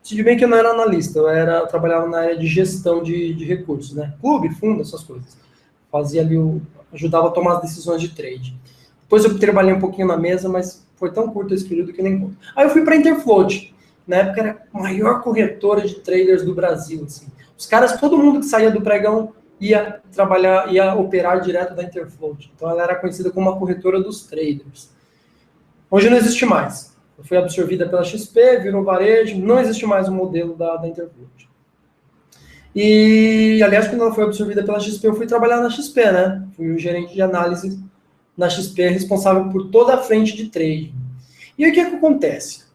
Citibank eu não era analista, eu trabalhava na área de gestão de recursos, né? Clube, fundo, essas coisas. Fazia ali ajudava a tomar as decisões de trade. Depois eu trabalhei um pouquinho na mesa, mas foi tão curto esse período que nem conta. Aí eu fui para a Interfloat. Na época era a maior corretora de traders do Brasil. Assim. Os caras, todo mundo que saía do pregão ia trabalhar, ia operar direto da Interfloat. Então ela era conhecida como uma corretora dos traders. Hoje não existe mais. Foi absorvida pela XP, virou varejo, não existe mais o modelo da Interfloat. E, aliás, quando ela foi absorvida pela XP, eu fui trabalhar na XP, né? Fui o gerente de análise na XP, responsável por toda a frente de trade. E aí o que acontece?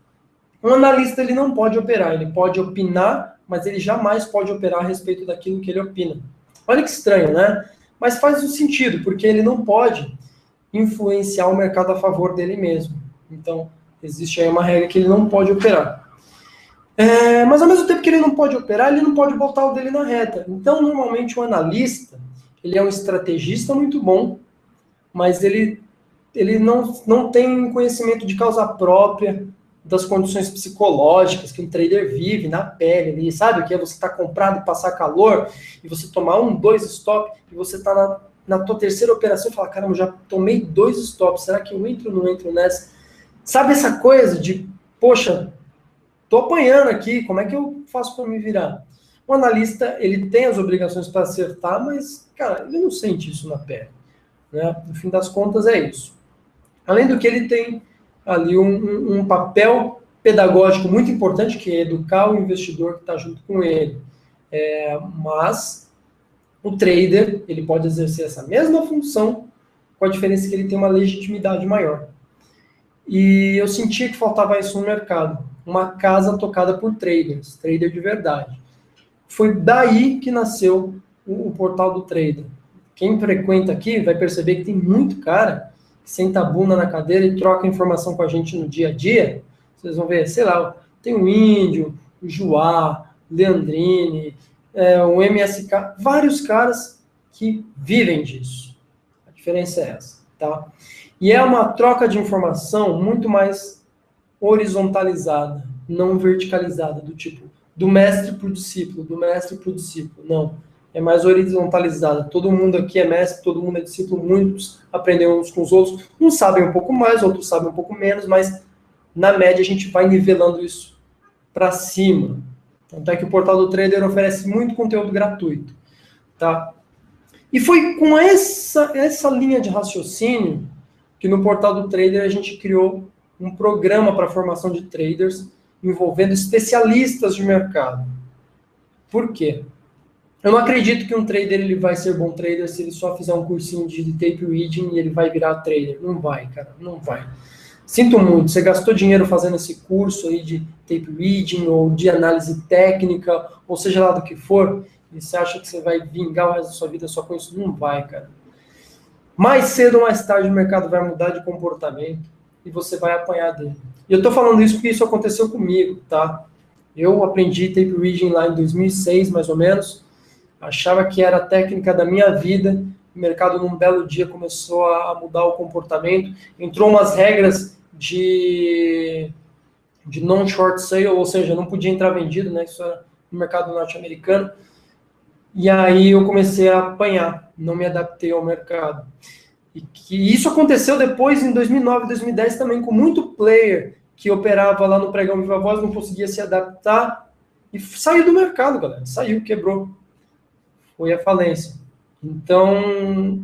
Um analista ele não pode operar, ele pode opinar, mas ele jamais pode operar a respeito daquilo que ele opina. Olha que estranho, né? Mas faz um sentido, porque ele não pode influenciar o mercado a favor dele mesmo. Então, existe aí uma regra que ele não pode operar. Mas ao mesmo tempo que ele não pode operar, ele não pode botar o dele na reta. Então, normalmente, o analista, ele é um estrategista muito bom, mas ele não tem conhecimento de causa própria das condições psicológicas que um trader vive na pele ali, sabe? Que é você estar comprado e passar calor, e você tomar 1, 2 stop, e você está na tua terceira operação e fala, caramba, já tomei 2 stops, será que eu entro ou não entro nessa? Sabe essa coisa de, poxa, tô apanhando aqui, como é que eu faço para me virar? O analista, ele tem as obrigações para acertar, mas, cara, ele não sente isso na pele. Né? No fim das contas, é isso. Além do que, ele tem ali um papel pedagógico muito importante, que é educar o investidor que está junto com ele. Mas o trader, ele pode exercer essa mesma função, com a diferença que ele tem uma legitimidade maior. E eu sentia que faltava isso no mercado. Uma casa tocada por traders, trader de verdade. Foi daí que nasceu o portal do trader. Quem frequenta aqui vai perceber que tem muito cara que senta a bunda na cadeira e troca informação com a gente no dia a dia. Vocês vão ver, sei lá, tem o Índio, o Juá, Leandrini, o MSK, vários caras que vivem disso. A diferença é essa, tá? E é uma troca de informação muito mais horizontalizada, não verticalizada, do tipo, do mestre para o discípulo, do mestre para o discípulo, não. É mais horizontalizada. Todo mundo aqui é mestre, todo mundo é discípulo, muitos aprendem uns com os outros. Uns sabem um pouco mais, outros sabem um pouco menos, mas na média a gente vai nivelando isso para cima. Tanto é que o portal do trader oferece muito conteúdo gratuito. Tá? E foi com essa linha de raciocínio que no portal do trader a gente criou um programa para formação de traders envolvendo especialistas de mercado. Por quê? Eu não acredito que um trader ele vai ser bom trader se ele só fizer um cursinho de tape reading e ele vai virar trader. Não vai, cara, não vai. Sinto muito, você gastou dinheiro fazendo esse curso aí de tape reading ou de análise técnica, ou seja lá do que for, e você acha que você vai vingar o resto da sua vida só com isso? Não vai, cara. Mais cedo ou mais tarde o mercado vai mudar de comportamento e você vai apanhar dele. E eu tô falando isso porque isso aconteceu comigo, tá? Eu aprendi tape reading lá em 2006, mais ou menos, achava que era a técnica da minha vida, o mercado num belo dia começou a mudar o comportamento, entrou umas regras de non-short sale, ou seja, não podia entrar vendido, né, isso era no mercado norte-americano, e aí eu comecei a apanhar, não me adaptei ao mercado. E que isso aconteceu depois, em 2009, 2010 também, com muito player que operava lá no pregão Viva Voz, não conseguia se adaptar, e saiu do mercado, galera, saiu, quebrou. Foi a falência. Então,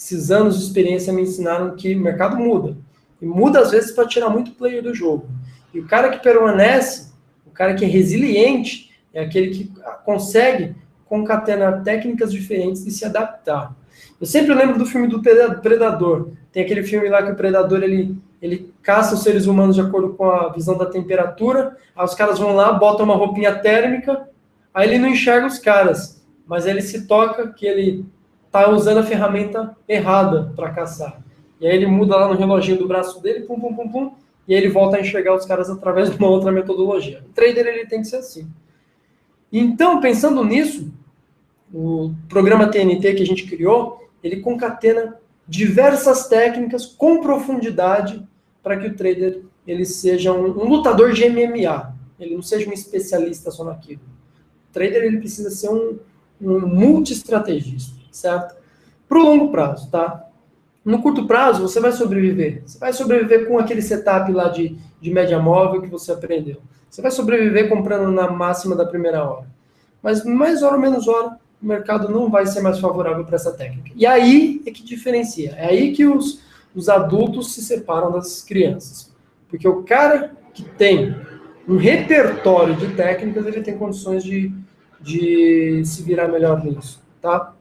esses anos de experiência me ensinaram que o mercado muda. E muda, às vezes, para tirar muito player do jogo. E o cara que permanece, o cara que é resiliente, é aquele que consegue concatenar técnicas diferentes e se adaptar. Eu sempre lembro do filme do Predador. Tem aquele filme lá que o Predador, ele caça os seres humanos de acordo com a visão da temperatura, aí os caras vão lá, botam uma roupinha térmica, aí ele não enxerga os caras, mas aí ele se toca que ele está usando a ferramenta errada para caçar. E aí ele muda lá no reloginho do braço dele, pum, pum, pum, pum, e aí ele volta a enxergar os caras através de uma outra metodologia. O trader, ele tem que ser assim. Então, pensando nisso, o programa TNT que a gente criou, ele concatena diversas técnicas com profundidade para que o trader ele seja um lutador de MMA. Ele não seja um especialista só naquilo. O trader ele precisa ser um multi-estrategista, certo? Para o longo prazo, tá? No curto prazo, você vai sobreviver. Você vai sobreviver com aquele setup lá de média móvel que você aprendeu. Você vai sobreviver comprando na máxima da primeira hora. Mas mais hora ou menos hora, o mercado não vai ser mais favorável para essa técnica. E aí é que diferencia. É aí que os adultos se separam das crianças. Porque o cara que tem um repertório de técnicas, ele tem condições de se virar melhor nisso, tá?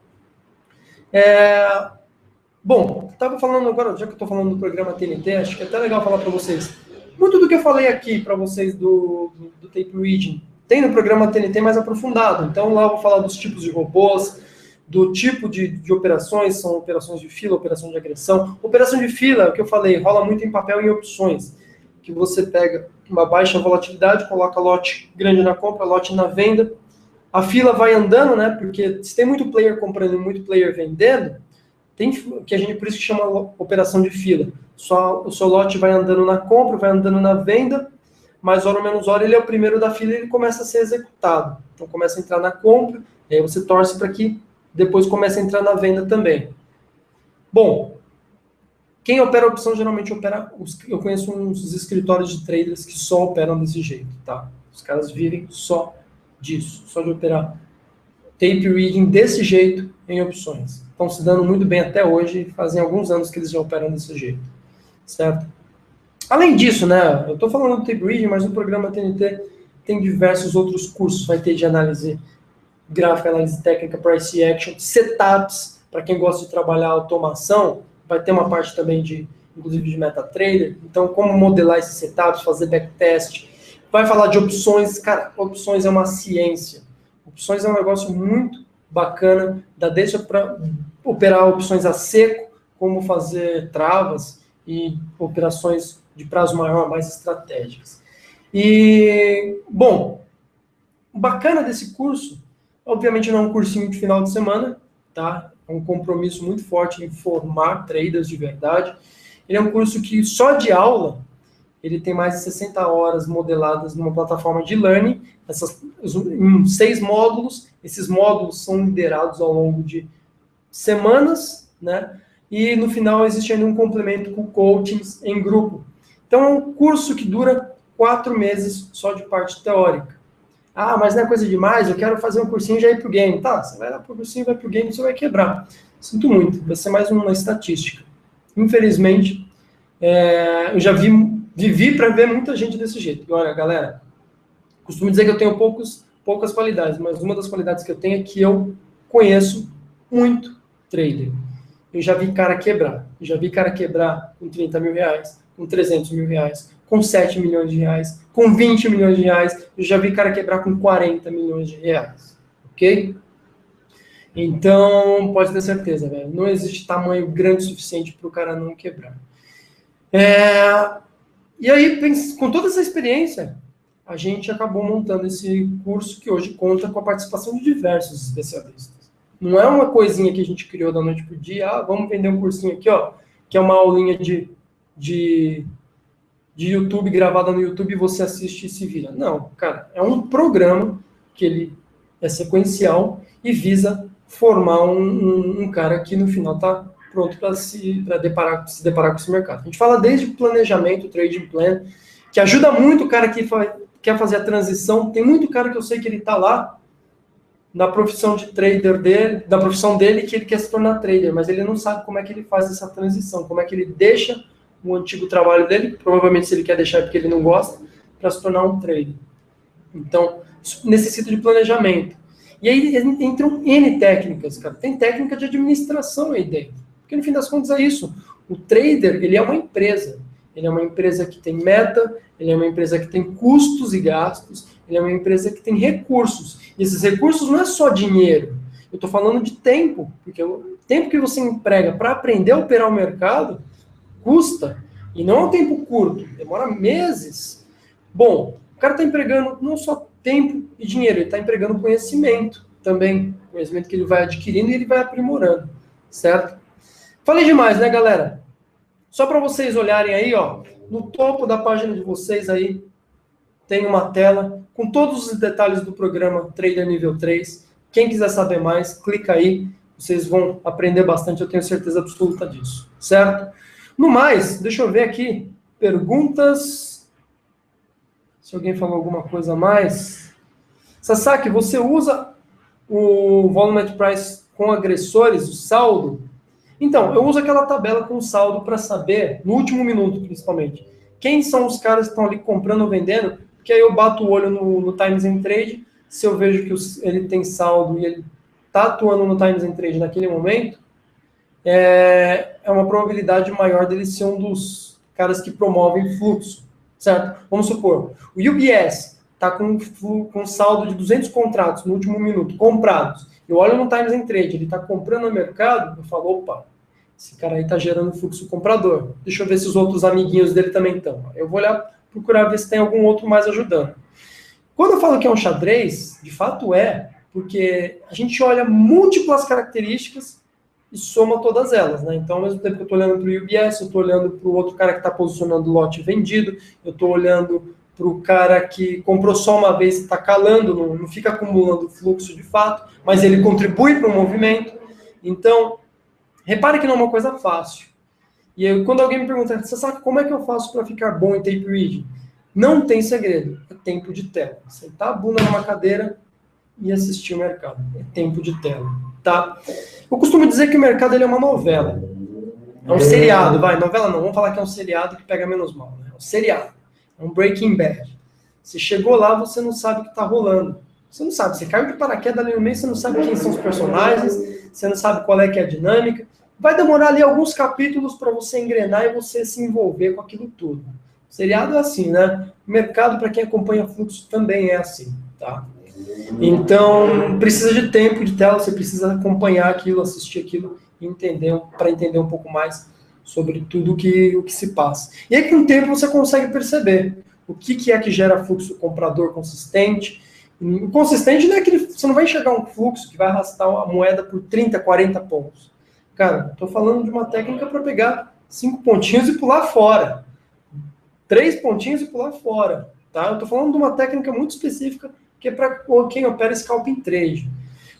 Bom, estava falando agora, já que eu estou falando do programa TNT, acho que é até legal falar para vocês. Muito do que eu falei aqui para vocês do tape reading tem no programa TNT mais aprofundado. Então lá eu vou falar dos tipos de robôs, do tipo de operações, são operações de fila, operação de agressão. Operação de fila, o que eu falei, rola muito em papel e em opções, que você pega uma baixa volatilidade, coloca lote grande na compra, lote na venda. A fila vai andando, né? Porque se tem muito player comprando e muito player vendendo, tem que a gente por isso que chama operação de fila. Só o seu lote vai andando na compra, vai andando na venda, mais hora ou menos hora ele é o primeiro da fila e ele começa a ser executado. Então começa a entrar na compra, e aí você torce para que depois comece a entrar na venda também. Bom, quem opera a opção geralmente opera. Eu conheço uns escritórios de traders que só operam desse jeito, tá? Os caras vivem só disso, só de operar tape reading desse jeito em opções. Estão se dando muito bem até hoje, fazem alguns anos que eles já operam desse jeito, certo? Além disso, né, eu estou falando do tape reading, mas no programa TNT tem diversos outros cursos, vai ter de análise gráfica, análise técnica, price action, setups, para quem gosta de trabalhar automação, vai ter uma parte também inclusive de MetaTrader, então como modelar esses setups, fazer backtest, vai falar de opções, cara, opções é uma ciência, opções é um negócio muito bacana, dá desde para operar opções a seco, como fazer travas e operações de prazo maior, mais estratégicas. E, bom, o bacana desse curso, obviamente não é um cursinho de final de semana, tá? É um compromisso muito forte em formar traders de verdade. Ele é um curso que só de aula, ele tem mais de 60 horas modeladas numa plataforma de learning, em 6 módulos. Esses módulos são liderados ao longo de semanas, né? E no final existe ainda um complemento com coachings em grupo. Então é um curso que dura 4 meses só de parte teórica. Ah, mas não é coisa demais, eu quero fazer um cursinho e já ir pro game. Tá, você vai lá pro cursinho, vai pro game, você vai quebrar. Sinto muito, vai ser mais uma estatística. Infelizmente, eu já vivi para ver muita gente desse jeito. E olha, galera, costumo dizer que eu tenho poucas qualidades, mas uma das qualidades que eu tenho é que eu conheço muito trader. Eu já vi cara quebrar. Eu já vi cara quebrar com 30 mil reais, com 300 mil reais, com 7 milhões de reais, com 20 milhões de reais. Eu já vi cara quebrar com 40 milhões de reais. Ok? Então, pode ter certeza, velho. Não existe tamanho grande o suficiente para o cara não quebrar. E aí, com toda essa experiência, a gente acabou montando esse curso que hoje conta com a participação de diversos especialistas. Não é uma coisinha que a gente criou da noite para o dia, vamos vender um cursinho aqui, ó, que é uma aulinha de YouTube, gravada no YouTube, e você assiste e se vira. Não, cara, é um programa que ele é sequencial e visa formar um cara que no final está pronto para se deparar com esse mercado. A gente fala desde o planejamento, o trading plan, que ajuda muito o cara que quer fazer a transição. Tem muito cara que eu sei que ele está lá na profissão de trader dele, da profissão dele, que ele quer se tornar trader, mas ele não sabe como é que ele faz essa transição, como é que ele deixa o antigo trabalho dele, provavelmente se ele quer deixar é porque ele não gosta, para se tornar um trader. Então, isso necessita de planejamento. E aí entram N técnicas, cara. Tem técnica de administração aí dentro. Porque no fim das contas é isso. O trader, ele é uma empresa. Ele é uma empresa que tem meta, ele é uma empresa que tem custos e gastos, ele é uma empresa que tem recursos. E esses recursos não é só dinheiro. Eu estou falando de tempo, porque o tempo que você emprega para aprender a operar o mercado custa. E não é um tempo curto, demora meses. Bom, o cara está empregando não só tempo e dinheiro, ele está empregando conhecimento também. Conhecimento que ele vai adquirindo e ele vai aprimorando, certo? Falei demais, né, galera? Só para vocês olharem aí, ó, no topo da página de vocês aí, tem uma tela com todos os detalhes do programa Trader Nível 3. Quem quiser saber mais, clica aí, vocês vão aprender bastante, eu tenho certeza absoluta disso, certo? No mais, deixa eu ver aqui, perguntas, se alguém falou alguma coisa a mais. Sasaki, você usa o Volume Price com agressores, o saldo? Então, eu uso aquela tabela com saldo para saber, no último minuto principalmente, quem são os caras que estão ali comprando ou vendendo, porque aí eu bato o olho no Times and Trade, se eu vejo que ele tem saldo e ele está atuando no Times and Trade naquele momento, é uma probabilidade maior dele ser um dos caras que promovem fluxo, certo? Vamos supor, o UBS está com saldo de 200 contratos no último minuto, comprados. Eu olho no Times and Trade, ele está comprando no mercado, eu falo, opa, esse cara aí está gerando fluxo comprador. Deixa eu ver se os outros amiguinhos dele também estão. Eu vou olhar, procurar ver se tem algum outro mais ajudando. Quando eu falo que é um xadrez, de fato é, porque a gente olha múltiplas características e soma todas elas, né? Então, ao mesmo tempo que eu estou olhando para o UBS, eu estou olhando para o outro cara que está posicionando o lote vendido, eu estou olhando para o cara que comprou só uma vez e está calando, não fica acumulando fluxo de fato, mas ele contribui para o movimento. Então, repare que não é uma coisa fácil. E aí, quando alguém me pergunta, você sabe como é que eu faço para ficar bom em tape reading? Não tem segredo, é tempo de tela. Sentar a bunda numa cadeira e assistir o mercado. É tempo de tela, tá? Eu costumo dizer que o mercado ele é uma novela. É um seriado, vai, novela não, vamos falar que é um seriado que pega menos mal, né? É um seriado, é um Breaking Bad. Você chegou lá, você não sabe o que tá rolando. Você não sabe, você caiu de paraquedas ali no meio, você não sabe quem são os personagens, você não sabe qual é que é a dinâmica. Vai demorar ali alguns capítulos para você engrenar e você se envolver com aquilo tudo. O seriado é assim, né? O mercado, para quem acompanha fluxo, também é assim, tá? Então, precisa de tempo de tela, você precisa acompanhar aquilo, assistir aquilo, para entender um pouco mais sobre tudo o que se passa. E aí, com o tempo, você consegue perceber o que é que gera fluxo comprador consistente. O consistente não é aquele... Você não vai enxergar um fluxo que vai arrastar a moeda por 30, 40 pontos. Cara, estou falando de uma técnica para pegar 5 pontinhos e pular fora. 3 pontinhos e pular fora. Tá? Eu estou falando de uma técnica muito específica que é para quem opera scalping trade.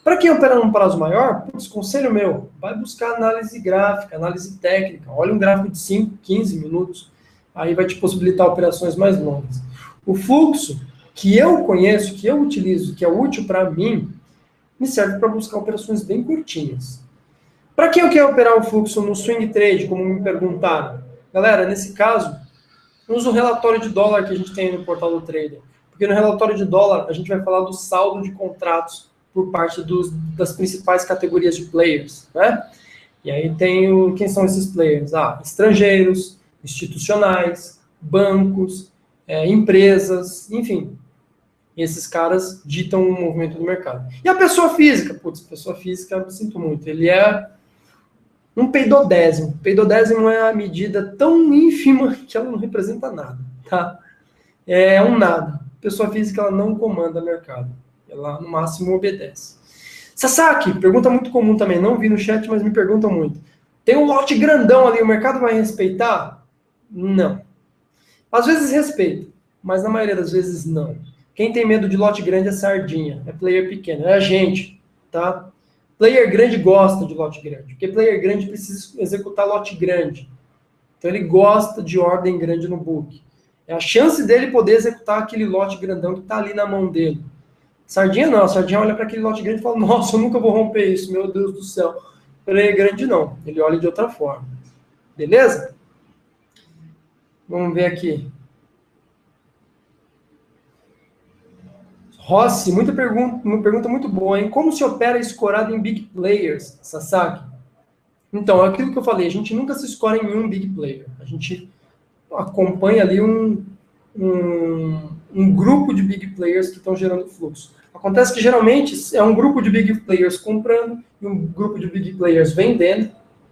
Para quem opera num prazo maior, putz, conselho meu, vai buscar análise gráfica, análise técnica. Olha um gráfico de 5, 15 minutos. Aí vai te possibilitar operações mais longas. O fluxo que eu conheço, que eu utilizo, que é útil para mim, me serve para buscar operações bem curtinhas. Para quem eu quero operar o fluxo no swing trade, como me perguntaram, galera, nesse caso, usa o relatório de dólar que a gente tem no portal do trader. Porque no relatório de dólar, a gente vai falar do saldo de contratos por parte das principais categorias de players, né? E aí tem quem são esses players? Estrangeiros, institucionais, bancos, empresas, enfim. E esses caras ditam o movimento do mercado. E a pessoa física? Putz, pessoa física, eu sinto muito. Ele é um peidodésimo. Peidodésimo é a medida tão ínfima que ela não representa nada, tá? É um nada. Pessoa física, ela não comanda mercado. Ela, no máximo, obedece. Sasaki, pergunta muito comum também. Não vi no chat, mas me perguntam muito. Tem um lote grandão ali, o mercado vai respeitar? Não. Às vezes respeita, mas na maioria das vezes não. Quem tem medo de lote grande é sardinha, é player pequeno, é a gente, tá? Player grande gosta de lote grande, porque player grande precisa executar lote grande. Então ele gosta de ordem grande no book. É a chance dele poder executar aquele lote grandão que está ali na mão dele. Sardinha não, a sardinha olha para aquele lote grande e fala, nossa, eu nunca vou romper isso, meu Deus do céu. Para ele é grande não, ele olha de outra forma. Beleza? Vamos ver aqui. Rossi, uma pergunta muito boa, hein? Como se opera escorado em big players, Sasaki? Então, é aquilo que eu falei, a gente nunca se escora em um big player. A gente acompanha ali um grupo de big players que estão gerando fluxo. Acontece que geralmente é um grupo de big players comprando e um grupo de big players vendendo.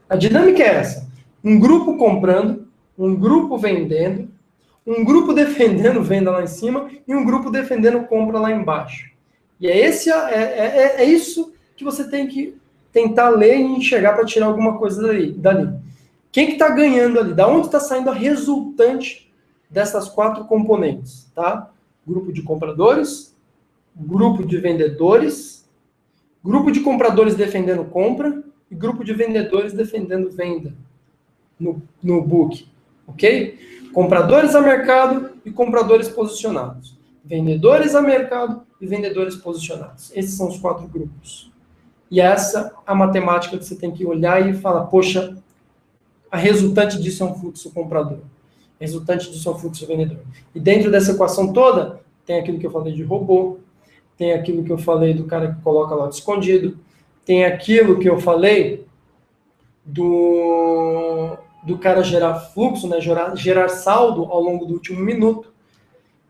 A dinâmica é essa: um grupo comprando, um grupo vendendo, um grupo defendendo venda lá em cima e um grupo defendendo compra lá embaixo. E é isso que você tem que tentar ler e enxergar para tirar alguma coisa dali. Quem que está ganhando ali? Da onde está saindo a resultante dessas 4 componentes? Tá? Grupo de compradores, grupo de vendedores, grupo de compradores defendendo compra e grupo de vendedores defendendo venda no book. Ok? Compradores a mercado e compradores posicionados. Vendedores a mercado e vendedores posicionados. Esses são os 4 grupos. E essa é a matemática que você tem que olhar e falar, poxa, a resultante disso é um fluxo comprador. A resultante disso é um fluxo vendedor. E dentro dessa equação toda, tem aquilo que eu falei de robô, tem aquilo que eu falei do cara que coloca lote escondido, tem aquilo que eu falei do cara gerar fluxo, né, gerar saldo ao longo do último minuto.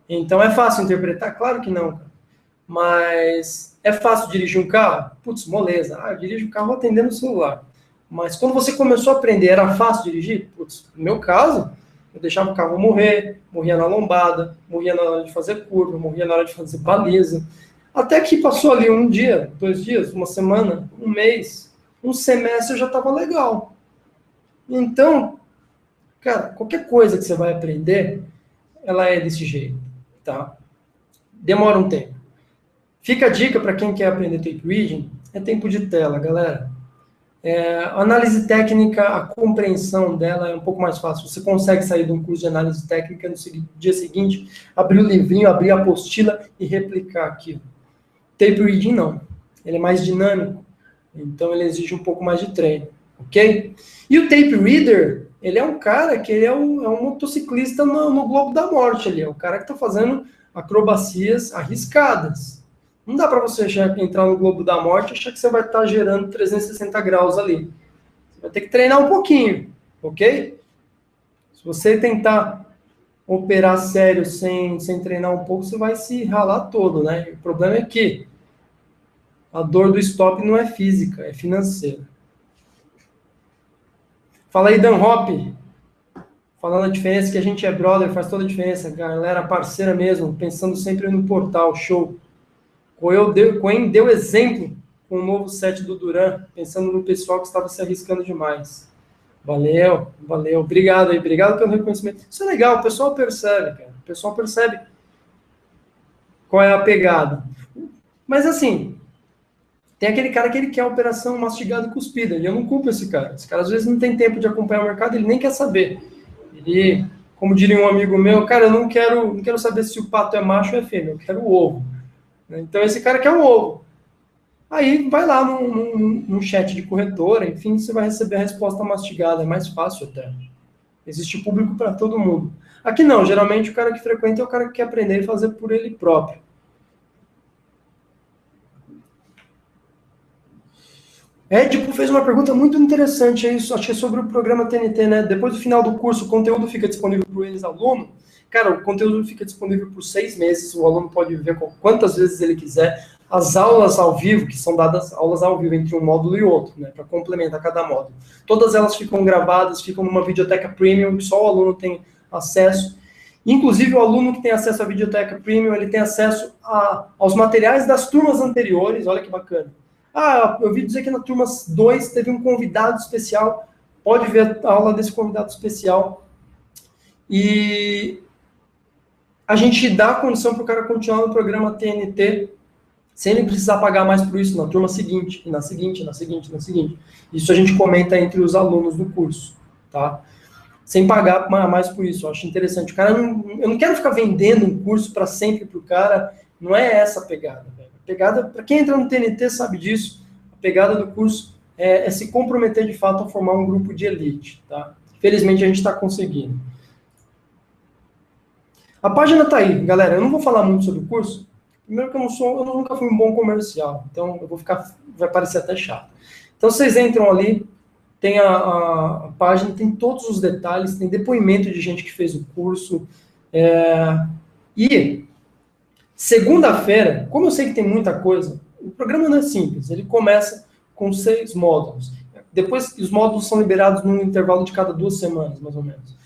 Então é fácil interpretar? Claro que não, cara. Mas é fácil dirigir um carro? Putz, moleza. Eu dirijo o carro atendendo o celular. Mas quando você começou a aprender, era fácil dirigir? Putz, no meu caso, eu deixava o carro morrer, morria na lombada, morria na hora de fazer curva, morria na hora de fazer baliza. Até que passou ali um dia, 2 dias, uma semana, um mês, um semestre já estava legal. Então, cara, qualquer coisa que você vai aprender, ela é desse jeito, tá? Demora um tempo. Fica a dica para quem quer aprender tape reading, é tempo de tela, galera. A análise técnica, a compreensão dela é um pouco mais fácil. Você consegue sair de um curso de análise técnica no dia seguinte, abrir o livrinho, abrir a apostila e replicar aquilo. Tape reading não. Ele é mais dinâmico, então ele exige um pouco mais de treino, ok? E o tape reader, ele é um cara que ele é um motociclista no Globo da Morte ali, é o cara que está fazendo acrobacias arriscadas. Não dá para você entrar no Globo da Morte e achar que você vai estar gerando 360 graus ali. Você vai ter que treinar um pouquinho, ok? Se você tentar operar sério sem treinar um pouco, você vai se ralar todo, né? E o problema é que a dor do stop não é física, é financeira. Fala aí, Dan Hop. Falando a diferença que a gente é brother, faz toda a diferença. Galera parceira mesmo, pensando sempre no portal, show. Coen deu exemplo com o novo set do Duran, pensando no pessoal que estava se arriscando demais. Valeu. Obrigado aí, obrigado pelo reconhecimento. Isso é legal, o pessoal percebe, cara. O pessoal percebe qual é a pegada. Mas assim, tem aquele cara que ele quer a operação mastigada e cuspida, e eu não culpo esse cara. Esse cara às vezes não tem tempo de acompanhar o mercado, ele nem quer saber. Ele, como diria um amigo meu, cara, eu não quero saber se o pato é macho ou é fêmea, eu quero o ovo. Então esse cara quer o ovo. Aí vai lá num chat de corretora, enfim, você vai receber a resposta mastigada, é mais fácil até. Existe público para todo mundo. Aqui não, geralmente o cara que frequenta é o cara que quer aprender e fazer por ele próprio. Édipo fez uma pergunta muito interessante, acho que é sobre o programa TNT, né? Depois do final do curso, o conteúdo fica disponível para o ex-aluno. Cara, o conteúdo fica disponível por 6 meses, o aluno pode ver quantas vezes ele quiser. As aulas ao vivo, que são dadas aulas ao vivo entre um módulo e outro, né? Para complementar cada módulo. Todas elas ficam gravadas, ficam numa videoteca premium, que só o aluno tem acesso. Inclusive, o aluno que tem acesso à videoteca premium, ele tem acesso aos materiais das turmas anteriores, olha que bacana. Eu ouvi dizer que na turma 2 teve um convidado especial. Pode ver a aula desse convidado especial. E a gente dá a condição para o cara continuar no programa TNT sem ele precisar pagar mais por isso na turma seguinte, e na seguinte. Isso a gente comenta entre os alunos do curso, tá? Sem pagar mais por isso. Eu acho interessante. Eu não quero ficar vendendo um curso para sempre para o cara. Não é essa a pegada, velho. A pegada, para quem entra no TNT sabe disso, a pegada do curso é se comprometer de fato a formar um grupo de elite, tá? Felizmente a gente está conseguindo. A página está aí, galera. Eu não vou falar muito sobre o curso. Primeiro que eu nunca fui um bom comercial, então vai parecer até chato. Então vocês entram ali, tem a página, tem todos os detalhes, tem depoimento de gente que fez o curso. E segunda-feira, como eu sei que tem muita coisa, o programa não é simples, ele começa com 6 módulos. Depois, os módulos são liberados num intervalo de cada 2 semanas, mais ou menos.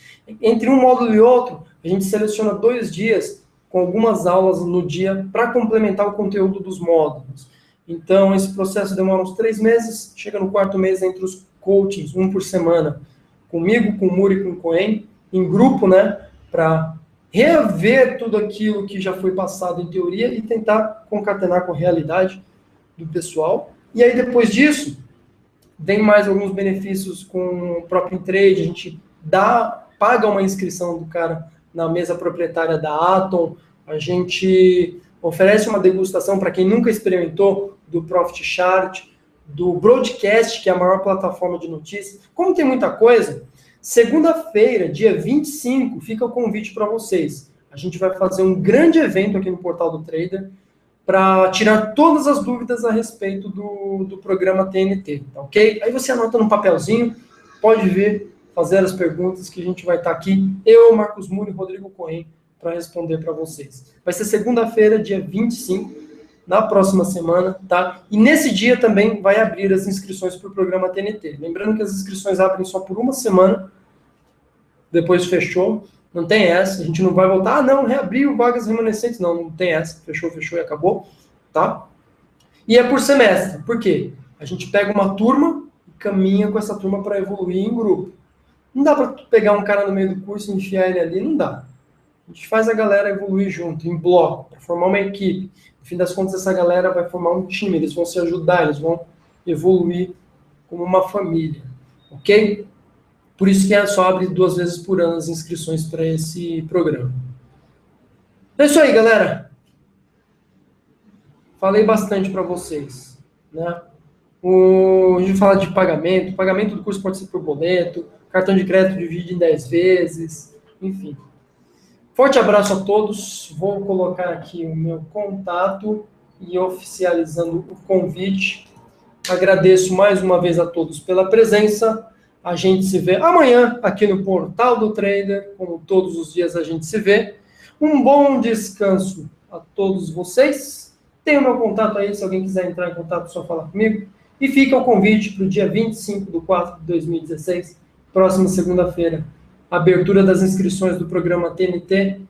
Entre um módulo e outro, a gente seleciona 2 dias com algumas aulas no dia para complementar o conteúdo dos módulos. Então, esse processo demora uns 3 meses, chega no 4º mês entre os coachings, 1 por semana, comigo, com o Muri e com o Cohen, em grupo, né, para rever tudo aquilo que já foi passado em teoria e tentar concatenar com a realidade do pessoal. E aí, depois disso, vem mais alguns benefícios com o próprio trade, a gente paga uma inscrição do cara na mesa proprietária da Atom, a gente oferece uma degustação para quem nunca experimentou do Profit Chart, do Broadcast, que é a maior plataforma de notícias. Como tem muita coisa, segunda-feira, dia 25, fica o convite para vocês. A gente vai fazer um grande evento aqui no Portal do Trader para tirar todas as dúvidas a respeito do programa TNT, tá ok? Aí você anota no papelzinho, pode vir fazer as perguntas que a gente vai estar aqui, eu, Marcos Muri e Rodrigo Cohen, para responder para vocês. Vai ser segunda-feira, dia 25, na próxima semana, tá? E nesse dia também vai abrir as inscrições para o programa TNT. Lembrando que as inscrições abrem só por 1 semana, depois fechou, não tem essa, a gente não vai voltar, não, reabriu vagas remanescentes, não tem essa, fechou e acabou, tá? E é por semestre, por quê? A gente pega uma turma e caminha com essa turma para evoluir em grupo. Não dá para pegar um cara no meio do curso e enfiar ele ali, não dá. A gente faz a galera evoluir junto, em bloco, para formar uma equipe. No fim das contas, essa galera vai formar um time, eles vão se ajudar, eles vão evoluir como uma família, ok? Por isso que só abre 2 vezes por ano as inscrições para esse programa. É isso aí, galera. Falei bastante para vocês, né? A gente fala de pagamento. O pagamento do curso pode ser por boleto, cartão de crédito divide em 10 vezes, enfim. Forte abraço a todos. Vou colocar aqui o meu contato e oficializando o convite. Agradeço mais uma vez a todos pela presença. A gente se vê amanhã aqui no Portal do Trader, como todos os dias a gente se vê. Um bom descanso a todos vocês. Tem o meu contato aí, se alguém quiser entrar em contato, é só falar comigo. E fica o convite para o dia 25/4/2016, próxima segunda-feira, abertura das inscrições do programa TNT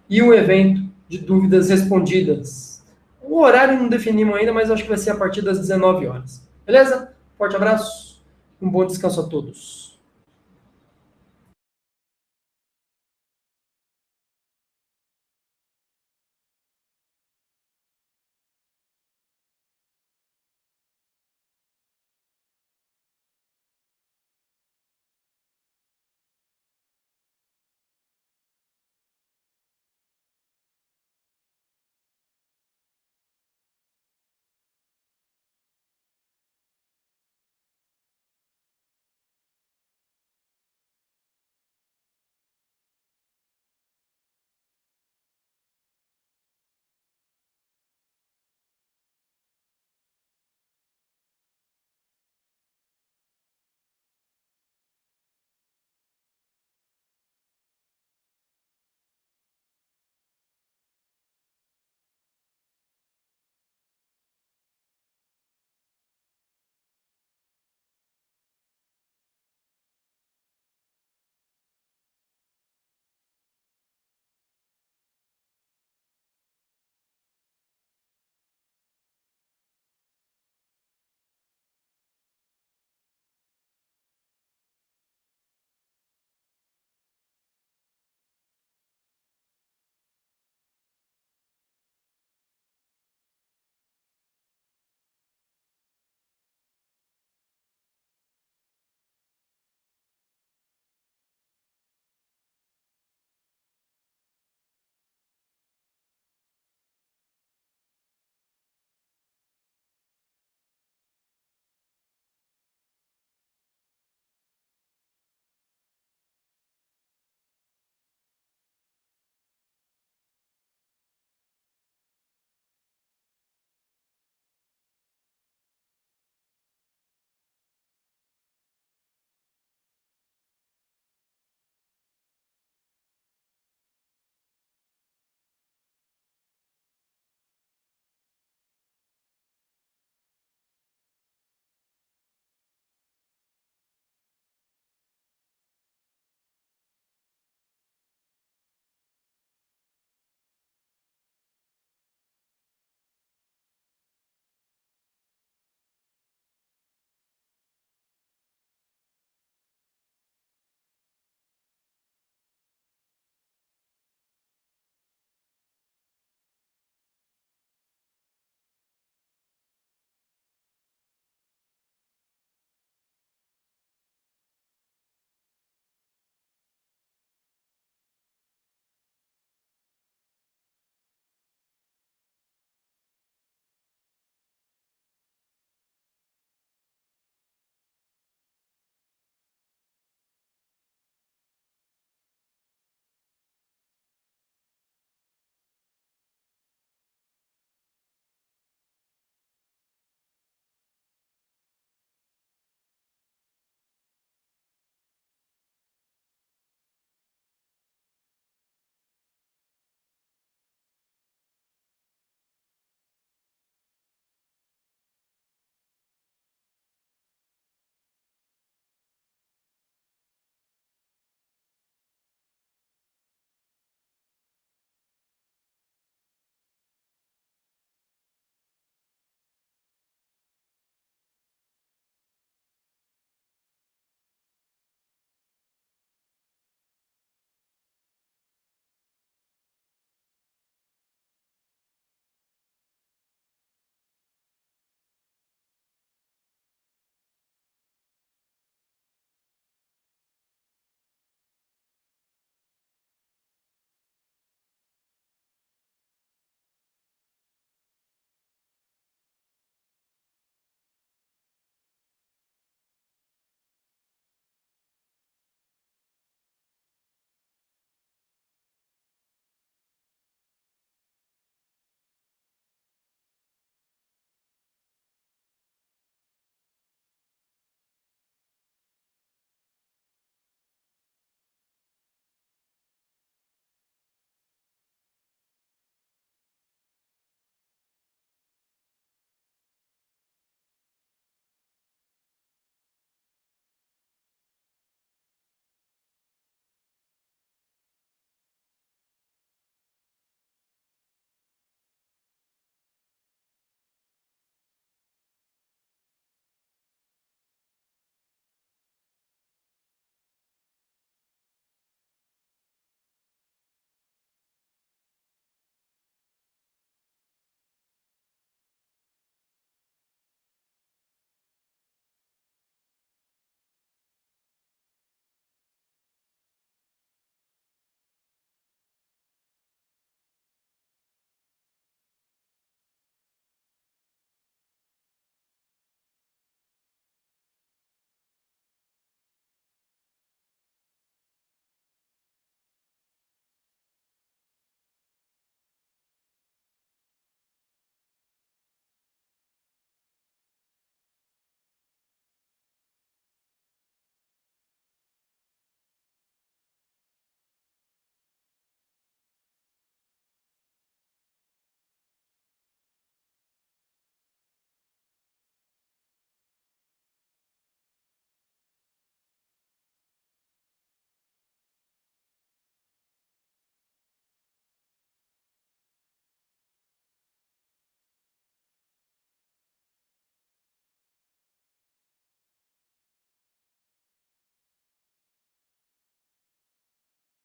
e o evento de dúvidas respondidas. O horário não definimos ainda, mas acho que vai ser a partir das 19 horas. Beleza? Forte abraço, um bom descanso a todos.